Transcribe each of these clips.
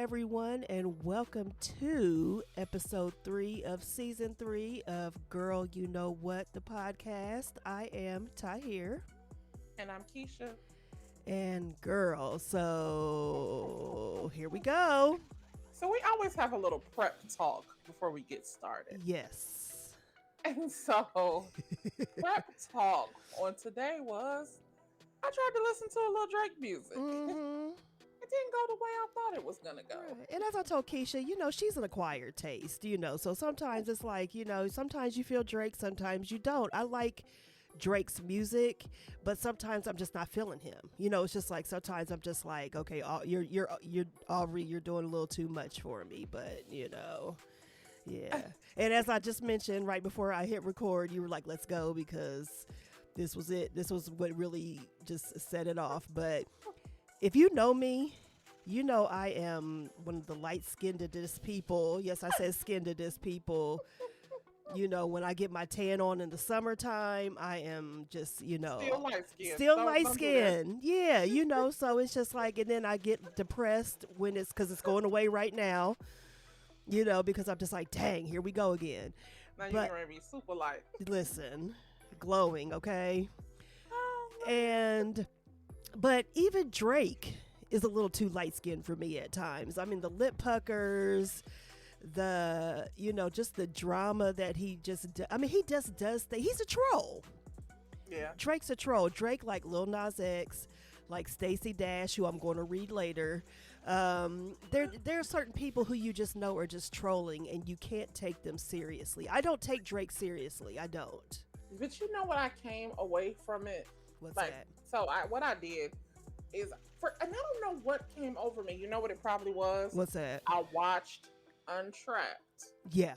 everyone, and welcome to episode 3 of season 3 of Girl You Know What, the podcast. I am Tahir. And I'm Keisha. And girl, so here we go. So we always have a little prep talk before we get started. Yes. And so prep talk on today was I tried to listen to a little Drake music. Mm-hmm. It didn't go the way I thought it was gonna go. Right. And as I told Keisha, she's an acquired taste, so sometimes it's like, sometimes you feel Drake, sometimes you don't. I like Drake's music, but sometimes I'm just not feeling him. It's just like sometimes I'm just like, okay, you're Aubrey, you're doing a little too much for me, but yeah. And as I just mentioned right before I hit record, you were like, let's go, because this was it. This was what really just set it off. But if you know me, I am one of the light-skinnedest people. Yes, I said skinnedest people. When I get my tan on in the summertime, I am just, Still light skinned. Still light skinned. Yeah, so it's just like, and then I get depressed because it's going away right now, because I'm just like, dang, here we go again. Now you're going to be super light. Listen, glowing, okay? But even Drake is a little too light skinned for me at times. I mean, the lip puckers, just the drama that he just he just does things. He's a troll. Yeah. Drake's a troll. Drake, like Lil Nas X, like Stacey Dash, who I'm going to read later. There are certain people who you just know are just trolling, and you can't take them seriously. I don't take Drake seriously. I don't. But you know what I came away from it? What's that? So what I did is, and I don't know what came over me. You know what it probably was? What's that? I watched Untrapped. Yeah.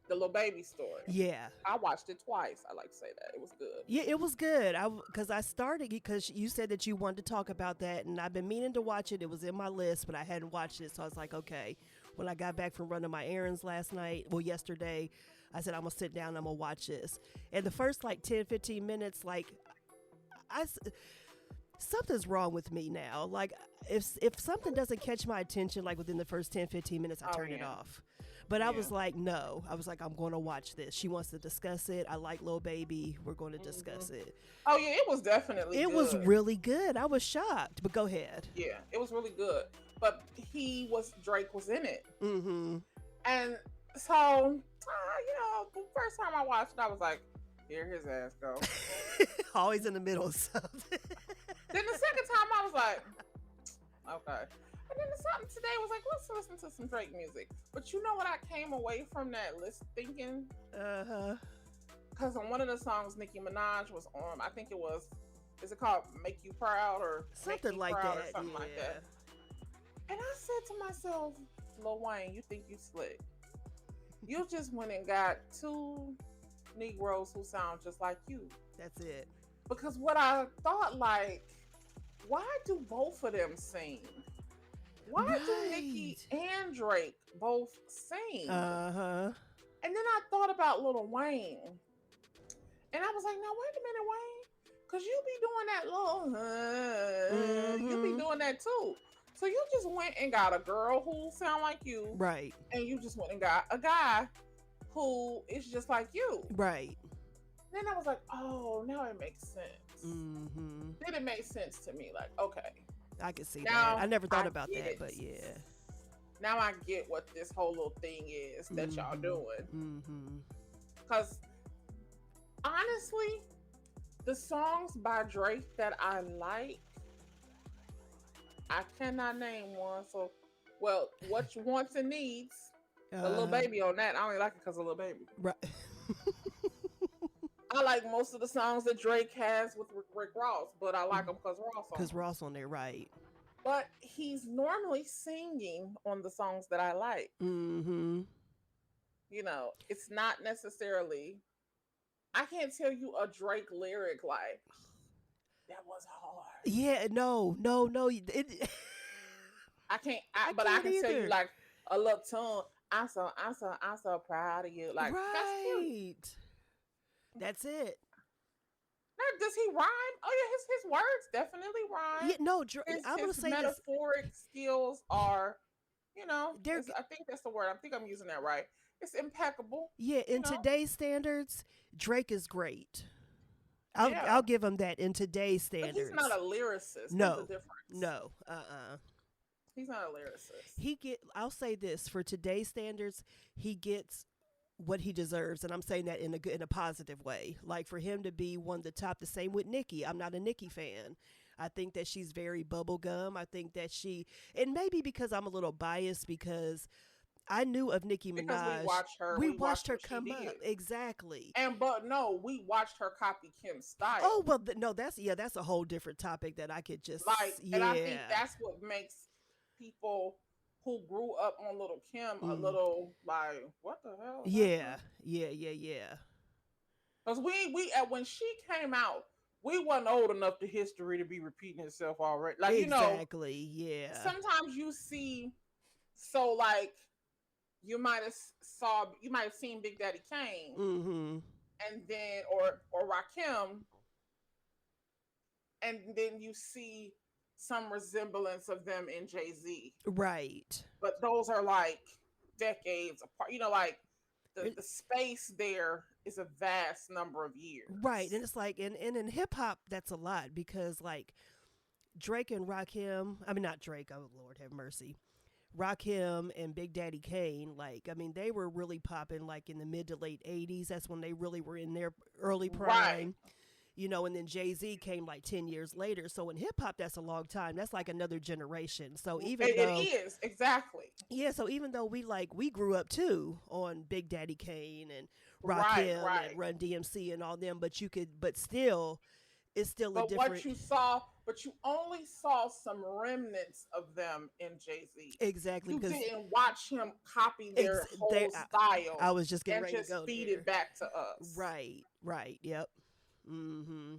The Lil Baby story. Yeah. I watched it twice. I like to say that. It was good. Yeah, it was good. Because you said that you wanted to talk about that, and I've been meaning to watch it. It was in my list, but I hadn't watched it. So I was like, okay. When I got back from running my errands yesterday, I said, I'm going to sit down and I'm going to watch this. And the first 10, 15 minutes, something's wrong with me now. Like, if something doesn't catch my attention, within the first 10, 15 minutes, I turn it off. But I was like, no. I was like, I'm going to watch this. She wants to discuss it. I like Lil Baby. We're going to discuss it. Oh, yeah, it was definitely It good. was really good. I was shocked. But go ahead. Yeah, it was really good. But Drake was in it. Mm-hmm. And so, the first time I watched it, I was like, here his ass go. Always in the middle of something. Then the second time I was like, okay. And then something today was like, let's listen to some Drake music. But you know what I came away from that list thinking? Uh-huh. Because on one of the songs Nicki Minaj was on, I think is it called Make You Proud or something like Proud that? Or something like that. And I said to myself, Lil Wayne, you think you slick. You just went and got two Negroes who sound just like you. That's it. Because what I thought, why do both of them sing? Why do Nicki and Drake both sing? Uh-huh. And then I thought about Lil Wayne. And I was like, no, wait a minute, Wayne. Because you be doing that little, you be doing that too. So you just went and got a girl who sound like you. Right. And you just went and got a guy who is just like you. Right. Then I was like, oh, now it makes sense. Mm-hmm. Then it made sense to me. Like, okay. I can see now that. I never thought about that, but yeah. Now I get what this whole little thing is that y'all doing. Mm-hmm. Because honestly, the songs by Drake that I like, I cannot name one. So, what you wants and needs, the Lil Baby on that. I only like it because of Lil Baby. Right. I like most of the songs that Drake has with Rick Ross, but I like them because Ross on Because Ross on there, right. But he's normally singing on the songs that I like. Mm-hmm. It's not necessarily, I can't tell you a Drake lyric like, that was hard. Yeah, no. I can't, but I can tell you like a little tune. I'm so proud of you. Like, right. That's it. Now, does he rhyme? Oh yeah, his words definitely rhyme. Yeah, no, I'm gonna his say metaphoric skills are they're I think that's the word. I think I'm using that right. It's impeccable. yeah, You in know, today's standards, Drake is great. I'll yeah. give him that in today's But he's not standards. a lyricist. There's a No, difference. no, He's not a lyricist. I'll say this for today's standards, he gets what he deserves, and I'm saying that in a good, in a positive way. Like for him to be one of the top. The same with Nicki. I'm not a Nicki fan. I think that she's very bubblegum. I think that and maybe because I'm a little biased because I knew of Nicki Because Minaj. We we watched watched her what she come up did. exactly. And but no, we watched her copy Kim's Oh style. well, no, that's a whole different topic that I could just And I think yeah. that's what makes people who grew up on Little Kim a Mm. little like, what the hell is Yeah, happening? yeah. Because we when she came out, we wasn't old enough to history to be repeating itself already. Like, Exactly. Yeah. sometimes you see, so like you might have seen Big Daddy Kane, Mm-hmm. and then or Rakim, and then you see some resemblance of them in Jay-Z. Right. But those are like decades apart. Like It- the space there is a vast number of right. And years. it's like and in hip hop that's a lot because like Drake and Rakim, I mean not Drake, oh Lord have mercy. Rakim and Big Daddy Kane, like I mean, they were really popping like in the mid to late '80s. That's when they really were in their early Right. prime, and then Jay Z came like 10 years later. So in hip hop, that's a long time. That's like another generation. So even It though, is exactly. yeah, so even though we grew up too on Big Daddy Kane and Right, Rakim and right. Run DMC and all them, but still, it's still a But what different. you saw, but you only saw some remnants of them in Jay Z. Exactly You because didn't watch him copy their they, whole I style was just getting and ready to just go feed there. it back to us. Right, yep. Mm-hmm.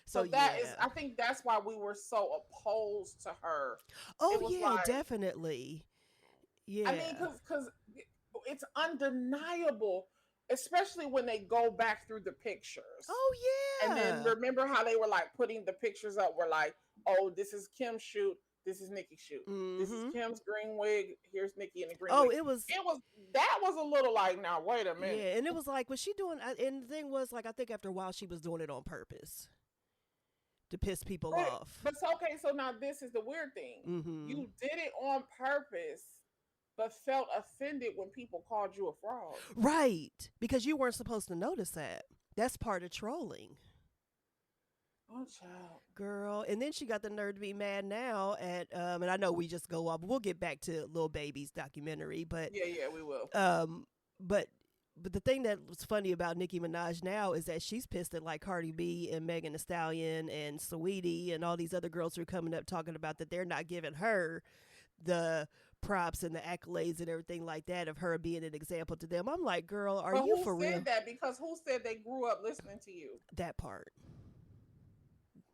So So that is, yeah. I think that's why we were so opposed to her. Oh It was yeah, like, definitely. I mean, Yeah. because it's undeniable, especially when they go back through the pictures. Oh And then yeah. remember how they were like putting the pictures up, were like, oh, this is Kim's shoot, this is Nikki's shoot. This is Mm-hmm. Kim's green wig, here's Nikki in the green Oh, wig. it was. It was that was a little like, now wait a minute. Yeah, and it was like, was she doing? And the thing was, like, I think after a while she was doing it on purpose to piss people But off. but so, okay, so now this is the weird thing. Mm-hmm. You did it on purpose, but felt offended when people called you a fraud. Right, because you weren't supposed to notice that. That's part of trolling. Oh, child. Girl, and then she got the nerve to be mad now at and I know we just go off. We'll get back to Lil Baby's documentary, but Yeah, yeah, we will. um, but the thing that was funny about Nicki Minaj now is that she's pissed at like Cardi B and Megan Thee Stallion and Saweetie and all these other girls who are coming up talking about that they're not giving her the props and the accolades and everything like that of her being an example to them. I'm like, girl, are But you who for real? said that? Because who said they grew up listening to you? That part.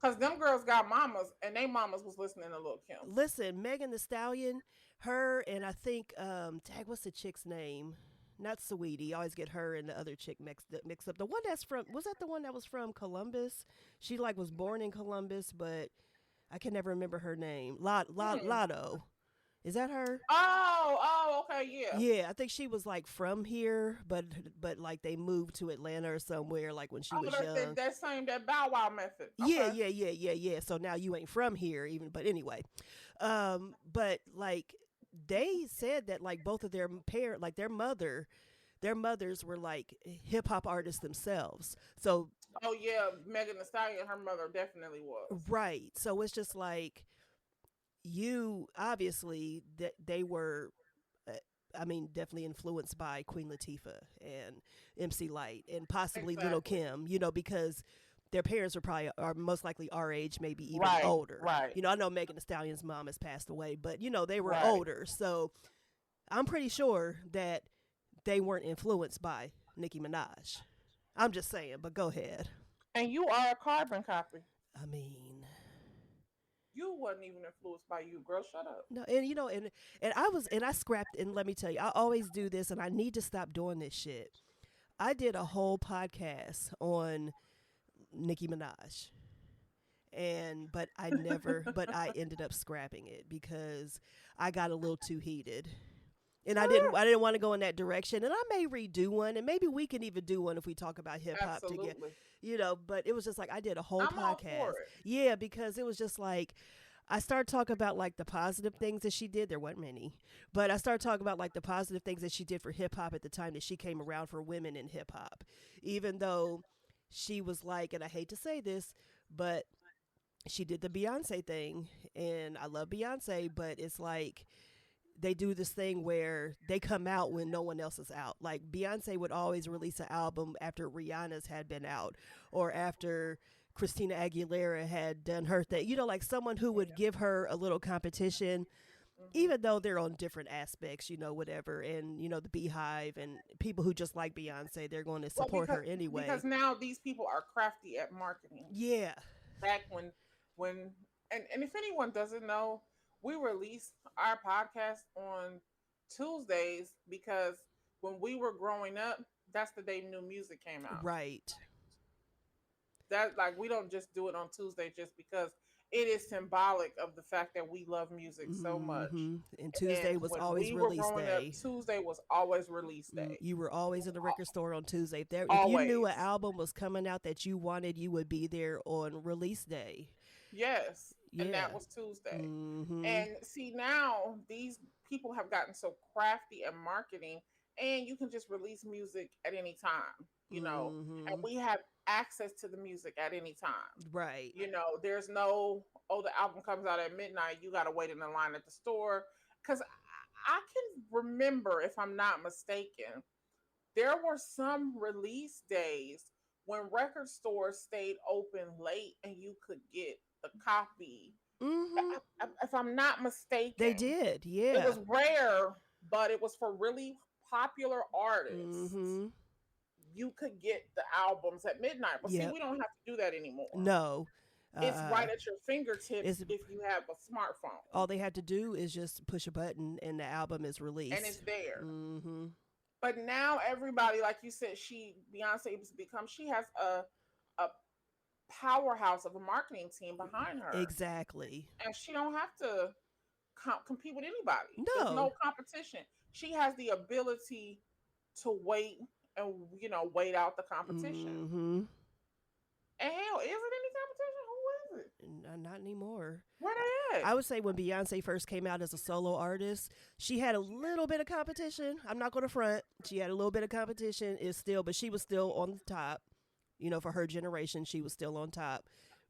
Because them girls got mamas, and they mamas was listening to Lil Kim. Listen, Megan Thee Stallion, her and I think tag, what's the chick's name? Not Saweetie. I always get her and the other chick mixed up. The one that's from, was that the one that was from Columbus? She like was born in Columbus, but I can never remember her name. Hmm. Lotto. Is that her? Okay, yeah. Yeah, I think she was like from here, but like they moved to Atlanta or somewhere like when she Oh, was that, young. that Bow Wow method. Yeah, Okay. yeah. So now you ain't from here even, but anyway. But like they said that like both of their parent, like their mothers were like hip hop artists themselves. So Oh yeah, Megan Thee Stallion, her mother definitely was. right. So it's just like you obviously that they were uh, I mean, definitely influenced by Queen Latifah and MC Light and possibly Little Exactly. Kim, because their parents are most likely our age, maybe even Right, older. right, I know Megan Thee Stallion's mom has passed away, but they were right. older. So I'm pretty sure that they weren't influenced by Nicki Minaj. I'm just saying, but go ahead. And you are a carbon copy. I mean, You wasn't even influenced by you, girl. Shut up. no, and I scrapped, and let me tell you, I always do this, and I need to stop doing this shit. I did a whole podcast on Nicki Minaj, And but I ended up scrapping it because I got a little too heated. And I didn't want to go in that direction. And I may redo one, and maybe we can even do one if we talk about hip hop together. Absolutely. But it was just like I did a whole I'm all podcast. for it. Yeah, because it was just like I started talking about like the positive things that she did. There weren't many, but I started talking about like the positive things that she did for hip hop at the time that she came around for women in hip hop. Even though she was like, and I hate to say this, but she did the Beyonce thing, and I love Beyonce, but it's like they do this thing where they come out when no one else is out. Like Beyonce would always release an album after Rihanna's had been out or after Christina Aguilera had done her thing. Like someone who would give her a little competition, Hmm. even though they're on different aspects, whatever. And, the Beehive and people who just like Beyonce, they're going to Well, support her anyway. because now these people are crafty at marketing. Yeah. Back when and if anyone doesn't know, we release our podcast on Tuesdays because when we were growing up, that's the day new music came out. Right. That like we don't just do it on Tuesday just because it is symbolic of the fact that we love music so much. And And Tuesday was when always we were release growing up, day. Tuesday was always release day. You were always in the record store on Tuesday. If you knew Always. an album was coming out that you wanted, you would be there on release day. Yes. And Yeah. that was Tuesday. Mm-hmm. And see, now these people have gotten so crafty at marketing, and you can just release music at any time, and Mm-hmm. we have access to the music at any time. Right. There's no, oh, the album comes out at midnight, you got to wait in the line at the store. Because I can remember, if I'm not mistaken, there were some release days when record stores stayed open late and you could get the copy. Mm-hmm. If I'm not They mistaken, did. it Yeah. was rare, but it was for really popular artists. Mm-hmm. You could get the albums at midnight. But see, Yep. we don't have to do that anymore. No. It's Uh, right at your fingertips it's if you have a smartphone, all they had to do is just push a button and the album is and it's released. there. Mm-hmm. But now everybody, like you said, Beyonce has become, she has a powerhouse of a marketing team behind her, Exactly. and she don't have to compete with anybody. There's No. no competition. She has the ability to wait and wait out the competition. Mm-hmm. And hell, is it any competition? Who is it? Not anymore. Where they at? I would say when Beyonce first came out as a solo artist, she had a little bit of competition. I'm not going to front. She had a little bit of competition. But she was still on the top. For her generation, she was still on top.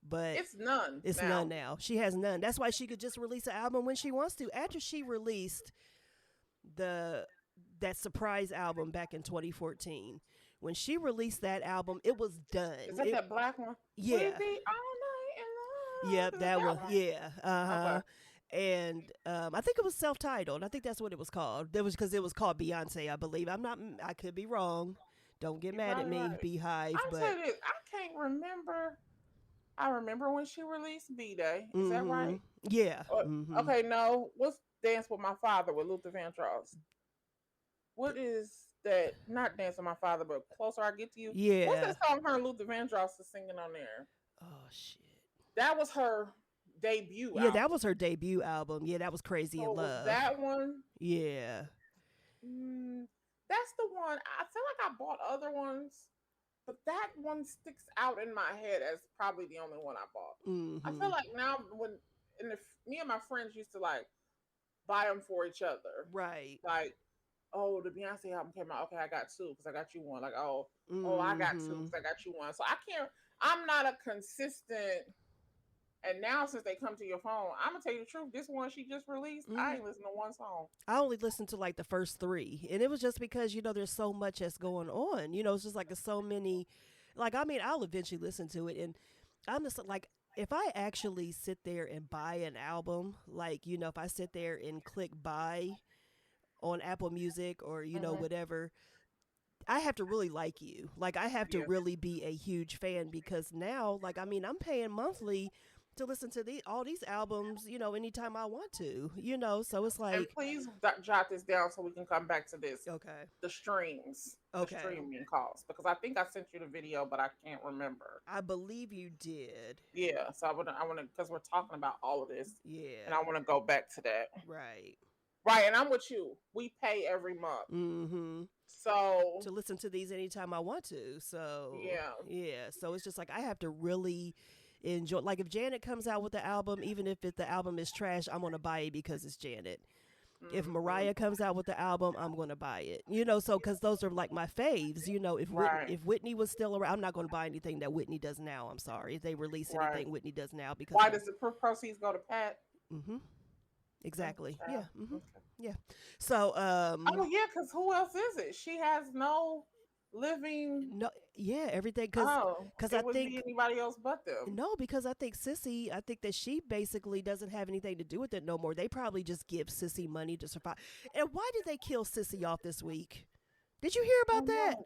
But It's none. it's now. none now. She has none. That's why she could just release an album when she wants to. After she released the that surprise album back in 2014, when she released that album, it was done. Is that that black one? Yeah. We be all night in love. Yep, Is it that one. one? Yeah. Uh-huh. Okay. And I think it was self-titled. I think that's what it was called. That was because it was called Beyonce, I believe. I could be wrong. Don't get You're mad at probably me, right. Beehive. I'm But telling you, I can't remember. I remember when she released B Day. Is that mm-hmm. right? Yeah. Or- Mm-hmm. Okay, no. What's Dance with My Father with Luther Vandross? What is that? Not Dance with My Father, but Closer I Get to You. What's Yeah. that song her and Luther Vandross is singing on there? Oh shit. That was her debut Yeah, album. that was her debut album. Yeah, that was Crazy So in it was Love. that one. Yeah. That's the one. I feel like I bought other ones, but that one sticks out in my head as probably the only one I bought. I Mm-hmm. feel like now me and my friends used to like buy them for each other. Right. Like, oh, the Beyonce album came out. Okay, I got two because I got you one. Like, oh, I got two Mm-hmm. because I got you one. So I can't. I'm not a consistent. And now since they come to your phone, I'm gonna tell you the truth. This one she just released, I ain't listened to one song. I only listened to like the first three, and it was just because there's so much that's going on. It's just like there's so many. Like I'll eventually listen to it, and I'm just like if I actually sit there and buy an album, like if I sit there and click buy on Apple Music or Mhm. whatever, I have to really like you. Like I have to Yeah. really be a huge fan because now, like I'm paying monthly to listen to all these albums, anytime I want to, so it's And like, please jot this down so we can come back to this. okay, The streams, the okay. streaming costs, because I think I sent you the video, but I can't remember. I believe you did. Yeah, so I want to, because we're talking about all of this, and Yeah, I want to go back to that. right. Right, and I'm with you. We pay every month, Mm-hmm. so To listen to these anytime I want to. So yeah, yeah, so it's just like I have to really enjoy. Like if Janet comes out with the album, even if the album is trash, I'm gonna buy it because it's Janet. If hmm Mariah comes out with the album, I'm gonna buy it. So because those are like my faves. right, If Whitney was still around, I'm not gonna buy anything that Whitney does now. I'm sorry if they release right. anything Whitney does now because Why I'm. does the proceeds go to Pat? Mm-hmm. Oh, Exactly. Yeah. child. Mm-hmm. Okay. Yeah. So Oh yeah, because who else is it? She has no living. no, yeah, everything Oh, because I it would be think. anybody else but them. No, because I think Sissy, I think that she basically doesn't have anything to do with it no more. They probably just give Sissy money to survive. And why did they kill Sissy off this week? Did you hear Oh about that? no.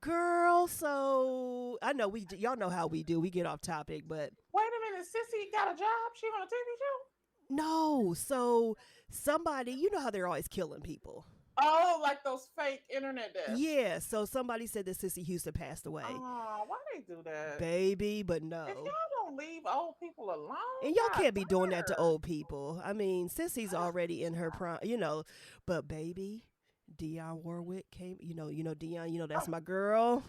Girl, so I know y'all know how we do. We get off topic, but Wait a minute, Sissy got a job? She on a TV show? no. So somebody, you know how they're always killing people. Oh, like those fake internet deaths. Yeah, so somebody said that Sissy Houston passed away. Oh, why they do that? Baby, but If no. y'all don't leave old people alone, And y'all God can't be doing that to damn. old people. I mean, Sissy's already in her prime, but baby, Dionne Warwick came, Dionne, that's my girl.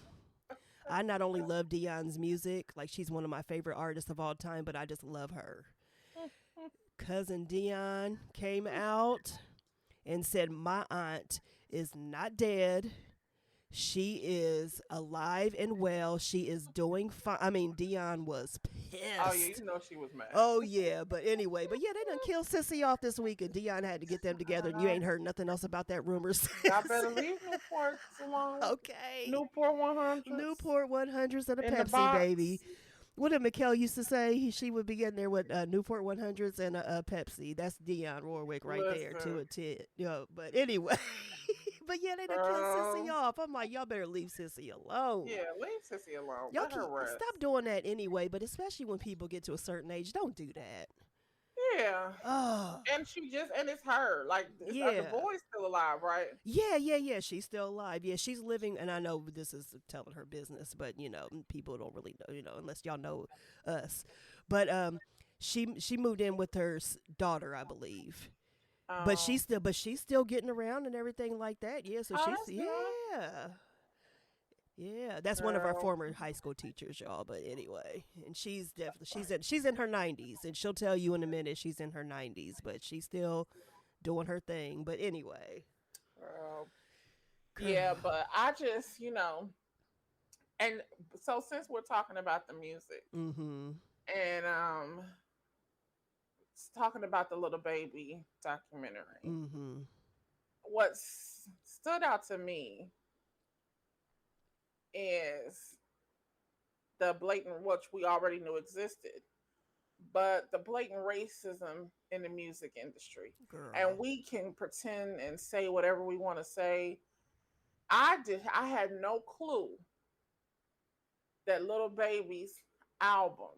I not only love Dionne's music, like she's one of my favorite artists of all time, but I just love her. Cousin Dionne came out and said, "My aunt is not dead. She is alive and well. She is doing fine." I mean, Dionne was Oh yeah, pissed. you know she was mad. Oh yeah, but anyway, they done killed Sissy off this week, and Dion had to get them together. And you ain't heard nothing else about that rumor since. Y'all better leave Newport alone. Okay, Newport 100s Newport 100s and a in the Pepsi, box. baby. What did Mikkel used to say? She would be getting there with Newport 100s and a Pepsi. That's Dionne Warwick right there, to Listen. a tit. But anyway, but yeah, they done killed Sissy Girl. off. I'm like, y'all better leave Sissy alone. Yeah, leave Sissy alone. Y'all Let her rest. stop doing that anyway. But especially when people get to a certain age, don't do that. Yeah. Oh. And it's her. Like, the Yeah. boy's still alive, right? Yeah. She's still alive. Yeah, she's living, and I know this is telling her business, but people don't really know, unless y'all know us. But she moved in with her daughter, I believe. But Um, she's still getting around and everything like that. Yeah, so oh, she's that's good. yeah. That's one of our Girl. former high school teachers, y'all. But anyway, and she's definitely she's in her 90s, and she'll tell you in a minute she's in her 90s, but she's still doing her thing. But anyway. Girl. Yeah, but I just, and so since we're talking about the music Mm-hmm. and talking about the little baby documentary, Mm-hmm. what stood out to me is the blatant, which we already knew existed, but the blatant racism in the music industry. Girl. And we can pretend and say whatever we want to say. I had no clue that Little Baby's album,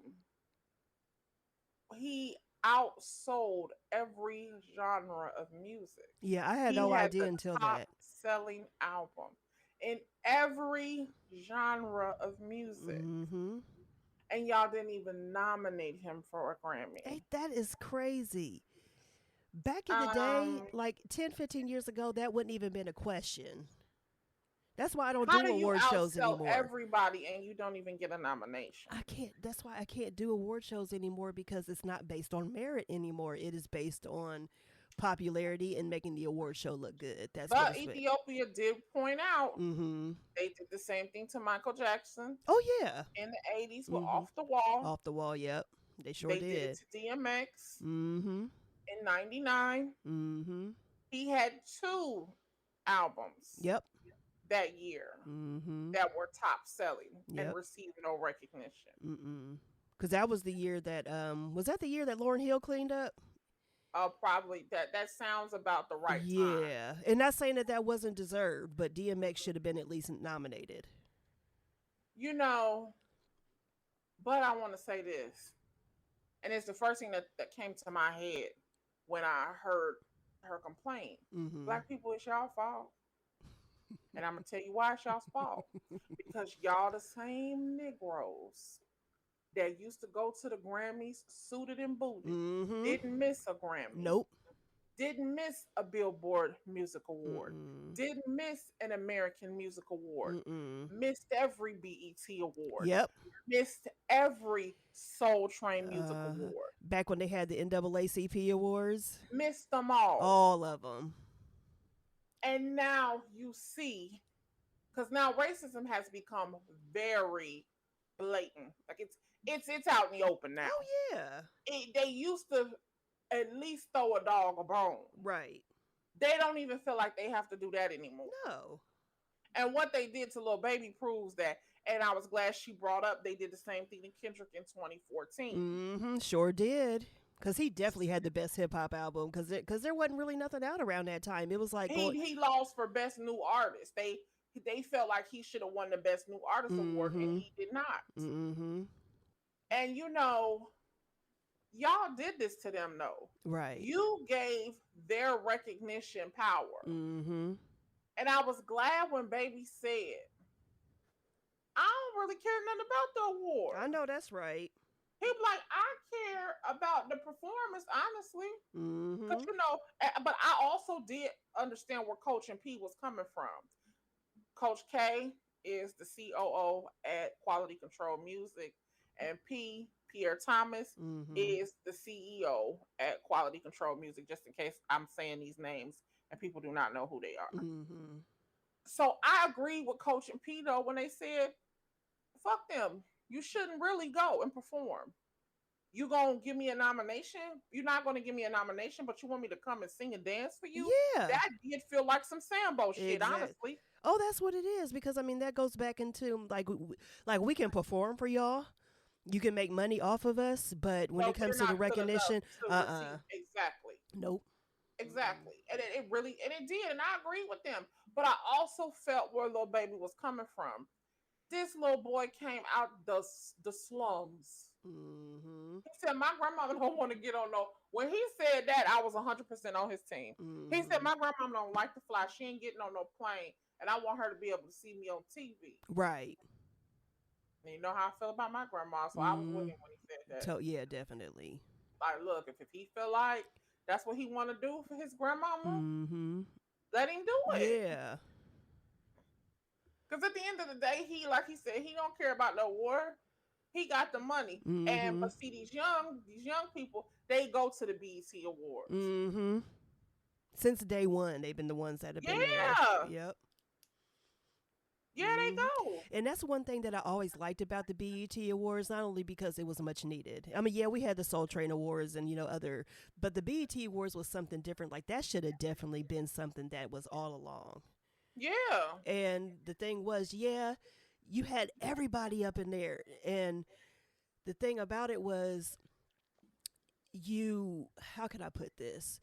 he outsold every genre of music. Yeah, I had He no had idea the until top that. selling album in every genre of music. Mm-hmm. And y'all didn't even nominate him for a Grammy. Hey, that is crazy. Back in the day, Um, like 10, 15 years ago, that wouldn't even been a question. That's why I don't how do do you award shows outsell anymore. everybody and you don't even get a nomination? I can't. That's why I can't do award shows anymore, because it's not based on merit anymore. It is based on popularity and making the award show look good. That's what But it's been. Ethiopia did point out Mm-hmm. they did the same thing to Michael Jackson Oh yeah. in the 80s with Mm-hmm. Off the Wall. Off the wall. Yep. They sure They did did. it to DMX Mm-hmm. in 99. Mm-hmm. He had 2 albums Yep. that year Mm-hmm. that were top selling Yep. and received no recognition. Mm-mm. Because that was the year that was that the year that Lauryn Hill cleaned up? Probably that sounds about the right time. Yeah, and not saying that wasn't deserved, but DMX should have been at least nominated. You know, but I want to say this. And it's the first thing that came to my head when I heard her complain. Mm-hmm. Black people, it's y'all fault. And I'm gonna tell you why it's y'all's fault. Because y'all the same Negroes that used to go to the Grammys suited and booted, Mm-hmm. didn't miss a Grammy, Nope. didn't miss a Billboard Music Award, Mm-mm. didn't miss an American Music Award, Mm-mm. missed every BET Award, Yep. missed every Soul Train Music Uh, Award, Back when they had the NAACP awards, missed them all. all of them. And now you see, because now racism has become very blatant. Like it's out in the open now. Oh yeah. They used to at least throw a dog a bone. Right. They don't even feel like they have to do that anymore. No. And what they did to Lil Baby proves that. And I was glad she brought up they did the same thing to Kendrick in 2014. Mm-hmm. Sure did. Cause he definitely had the best hip hop album. Cause there wasn't really nothing out around that time. It was like He lost for best new artist. They felt like he should have won the best new artist award, and mm-hmm. he did not. Mm-hmm. And y'all did this to them though. Right. You gave their recognition power. Mm-hmm. And I was glad when Baby said, I don't really care nothing about the award. I know that's right. He be like, I care about the performance, honestly. Mm-hmm. Because, but I also did understand where Coach and P was coming from. Coach K is the COO at Quality Control Music, and Pierre Thomas, mm-hmm. is the CEO at Quality Control Music, just in case I'm saying these names and people do not know who they are. Mm-hmm. So I agree with Coach and P, though, when they said, fuck them. You shouldn't really go and perform. You gonna give me a nomination? You're not gonna give me a nomination, but you want me to come and sing and dance for you? Yeah. That did feel like some Sambo shit, honestly. Oh, that's what it is. Because I mean, that goes back into like we can perform for y'all. You can make money off of us, but when it comes to the recognition, exactly. Nope. Exactly. And it really, and it did, and I agree with them. But I also felt where Lil Baby was coming from. This little boy came out the slums. Mm-hmm. He said, my grandmama don't want to get on no. When he said that, I was 100% on his team. Mm-hmm. He said, my grandmama don't like to fly. She ain't getting on no plane. And I want her to be able to see me on TV. Right. And you know how I feel about my grandma, so I was with him when he said that. Yeah, definitely. Like, look, if he feel like that's what he want to do for his grandmama, mm-hmm. let him do it. Yeah. Because at the end of the day, like he said, he don't care about no war. He got the money. Mm-hmm. But see, these young people, they go to the BET Awards. Mm-hmm. Since day one, they've been the ones that have been there. Yep. Yeah, they go. And that's one thing that I always liked about the BET Awards, not only because it was much needed. I mean, yeah, we had the Soul Train Awards and, but the BET Awards was something different. Like, that should have definitely been something that was all along. Yeah. And the thing was, you had everybody up in there. And the thing about it was, how can I put this?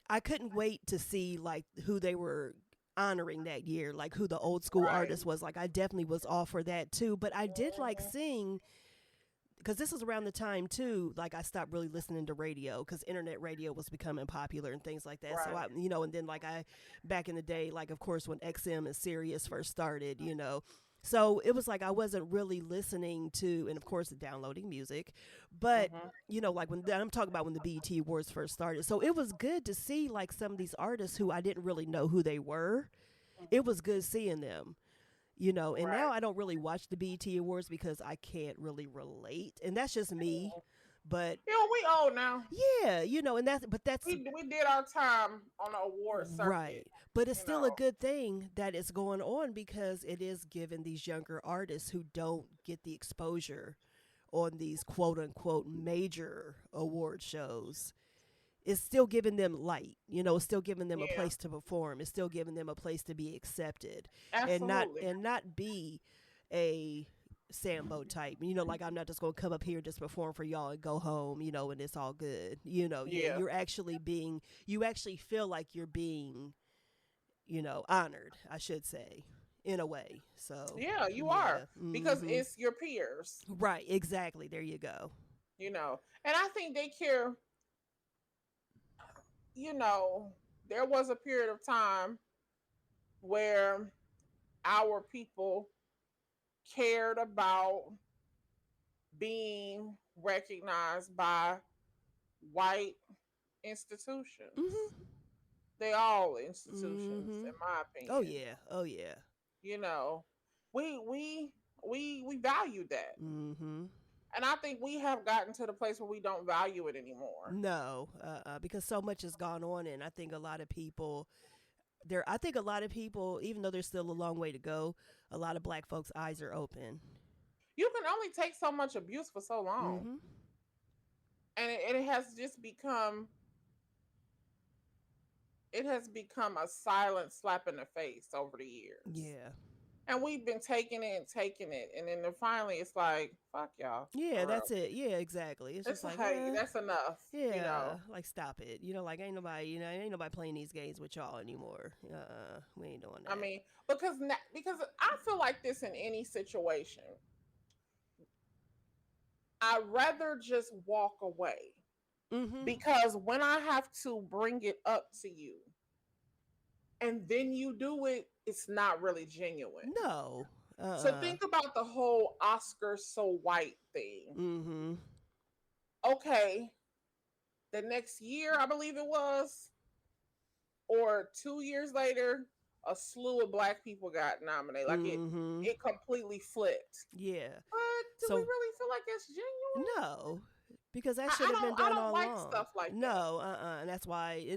I couldn't wait to see, like, who they were honoring that year, like who the old school artist was. Like, I definitely was all for that too, but I did like seeing, because this was around the time too, like I stopped really listening to radio because internet radio was becoming popular and things like that. So I, and then like back in the day, like of course when XM and Sirius first started, so it was like I wasn't really listening to, and of course downloading music, but like when I'm talking about when the BET Awards first started. So it was good to see like some of these artists who I didn't really know who they were. It was good seeing them, and now I don't really watch the BET Awards because I can't really relate, and that's just me. But we old now. Yeah, and that's we did our time on the award circuit. Right. But it's still a good thing that it's going on because it is giving these younger artists who don't get the exposure on these quote unquote major award shows. It's still giving them light, it's still giving them a place to perform. It's still giving them a place to be accepted. Absolutely. and not be a Sambo type, like I'm not just gonna come up here just perform for y'all and go home, and it's all good. You're actually you actually feel like you're being, honored, I should say, in a way. So you are, because it's your peers. Right, exactly. There you go. you know. And I think they care, you know, there was a period of time where our people cared about being recognized by white institutions. Mm-hmm. They all institutions, Mm-hmm. in my Oh opinion. yeah. Oh yeah. You know, we we we value that, Mm-hmm. and I think we have gotten to the place where we don't value it anymore. No, because so much has gone on, and I think a lot of people there. I think a lot of people, even though there's still a long way to go, a lot of black folks' eyes are open. You can only take so much abuse for so long, Mm-hmm. and it has just become, it has become a silent slap in the face over the years. Yeah. And we've been taking it, and then finally it's like, fuck y'all, Yeah, for that's real. it. Yeah, exactly. It's It's just like, like that's enough, you yeah, know. like stop it. Like ain't nobody, ain't nobody playing these games with y'all anymore. We ain't doing I that. mean, because I feel like this in any situation, I'd rather just walk away, Mm-hmm. because when I have to bring it up to you and then you do it, it's not really genuine. No. So Uh-uh. think about the whole Oscar so white thing. Mm-hmm. Okay, the next year, I believe it was, or 2 years later, a slew of black people got nominated. Like Mm-hmm. it completely flipped. Yeah. But do we So really feel like it's genuine? no, because that should have been I done don't all like along. stuff like that. No, and that's why,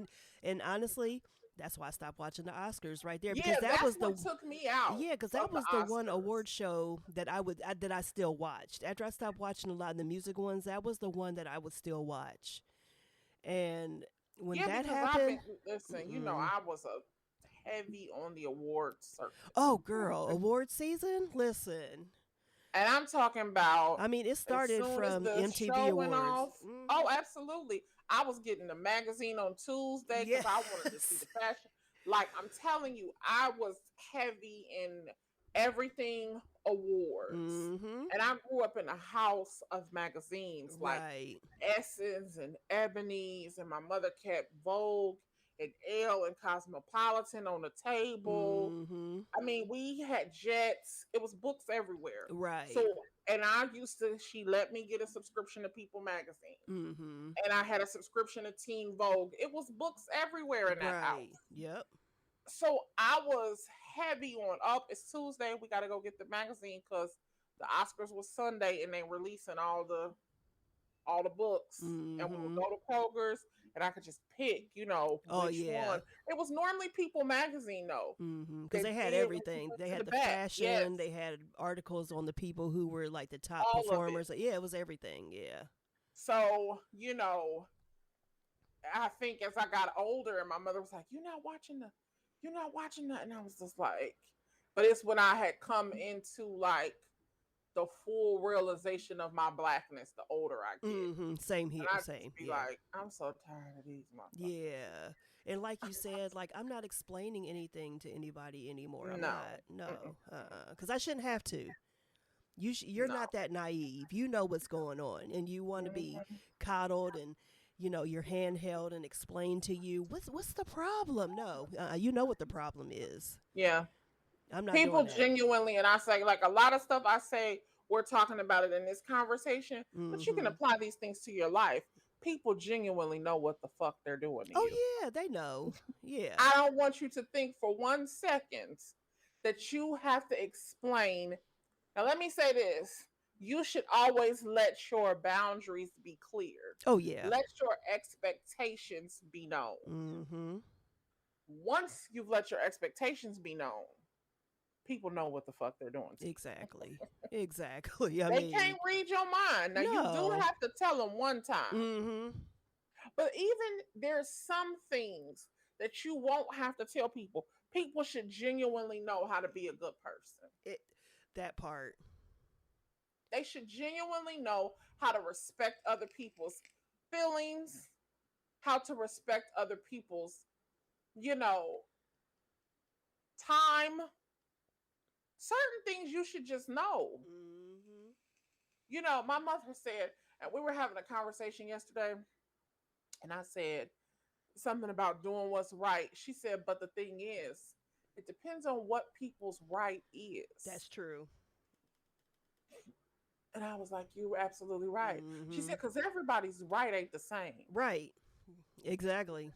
and honestly, that's why I stopped watching the Oscars right there because Yeah, that that's was the what took me out yeah, because of that the was the one Oscars. award show that that I still watched after I stopped watching a lot of the music ones. That was the one that I would still watch, and when Yeah, that because I've been happened, listen. You know, mm-mm. I was a heavy on the award circuit, Oh girl, award season, listen. and I'm talking about I mean, it as started soon as from the MTV show went Awards. off. Oh, absolutely. I was getting the magazine on Tuesday because Yes. I wanted to see the fashion. Like I'm telling you, I was heavy in everything awards. Mm-hmm. And I grew up in a house of magazines like Right. Essence and Ebony's, and my mother kept Vogue and Elle and Cosmopolitan on the table. Mm-hmm. I mean, we had Jets. It was books everywhere. So, Right. and I used to, she let me get a subscription to People magazine. Mm-hmm. And I had a subscription to Teen Vogue. It was books everywhere in that Right. house. Yep. So I was heavy on up. It's Tuesday. We got to go get the magazine because the Oscars was Sunday and they releasing all the books, and we would Mm-hmm. go to Kroger's and I could just pick, Oh which yeah. one. It was normally People magazine though. Mm-hmm. Because They they had did when you everything. went They to had the the back. Yes, fashion. They had articles on the people who were like the top all of it. performers. Yeah, it was everything. Yeah. So, I think as I got older and my mother was like, you're not watching that. And I was just like, but it's when I had come into like the full realization of my blackness the older I get. Mm-hmm. Same And here. I just Same. be Yeah. like, I'm so tired of these motherfuckers. Yeah. And like you said, like I'm not explaining anything to anybody anymore. I'm No. not. No. Mm-mm. Because I shouldn't have to. You're No. not that naive. You know what's going on, and you want to be Mhm. coddled and your hand held and explained to you what's the problem. No, you know what the problem is. Yeah. I'm not People doing that. genuinely, and I say, like, a lot of stuff I say, we're talking about it in this conversation, but you can Mm-hmm. apply these things to your life. People genuinely know what the fuck they're doing to you. Oh yeah, they know. Yeah. I don't want you to think for 1 second that you have to explain. Now, let me say this: you should always let your boundaries be clear, Oh yeah. let your expectations be known. Mm-hmm. Once you've let your expectations be known, people know what the fuck they're doing to you. Exactly. Exactly. I They mean, can't read your mind. Now, you do no. have to tell them one time, Mm-hmm. but even there's some things that you won't have to tell people. People should genuinely know how to be a good person. It that part. They should genuinely know how to respect other people's feelings, how to respect other people's, you know, time. Certain things you should just know. Mm-hmm. My mother said, And we were having a conversation yesterday, and I said something about doing what's right. She said, but the thing is, it depends on what people's right is. That's true. And I was like, you were absolutely right. She Mm-hmm. said, because everybody's right ain't the same. Right. Exactly.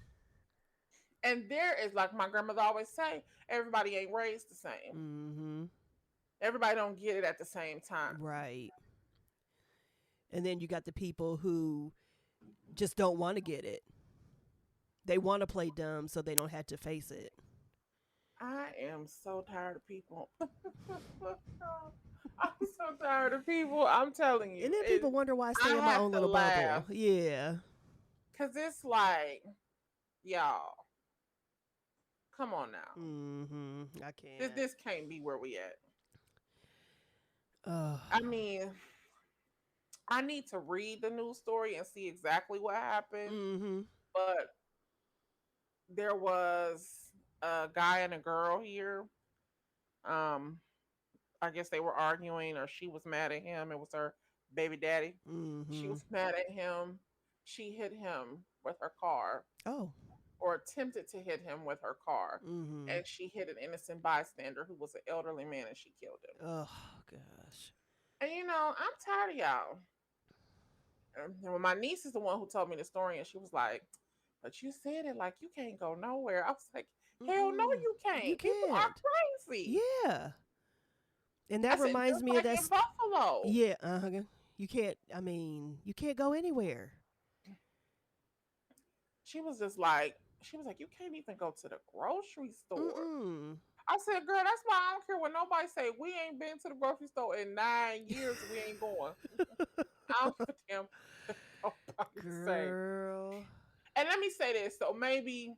And there is, like my grandmother always say, everybody ain't raised the same. Mm-hmm. Everybody don't get it at the same time. Right. And then you got the people who just don't want to get it. They want to play dumb so they don't have to face it. I am so tired of people. I'm so tired of people. I'm telling you. And then people wonder why I I stay in my have own to little laugh bubble. Yeah. because it's like, y'all, come on now. Mm-hmm. I This can't. this can't be where we at. Oh. I mean, I need to read the news story and see exactly what happened. Mm-hmm. But there was a guy and a girl here. Um, I guess they were arguing, or she was mad at him. It was her baby daddy. She Mm-hmm. was mad at him. She hit him with her car, Oh. or attempted to hit him with her car. Mm-hmm. And she hit an innocent bystander who was an elderly man, and she killed him. Oh gosh. And I'm tired of y'all. And my niece is the one who told me the story, and she was like, "But you said it like you can't go nowhere." I was like, "Hell no, Mm-mm. you You can't. People are can't. crazy." Yeah. And I that said, reminds just me of like that. in Buffalo. Yeah. You can't. I mean, you can't go anywhere. She was like, "You can't even go to the grocery store." Mm-mm. I said, "Girl, that's why I don't care what nobody say. We ain't been to the grocery store in 9 years. We ain't going. I don't give a damn what nobody say." Girl. And let me say this: so maybe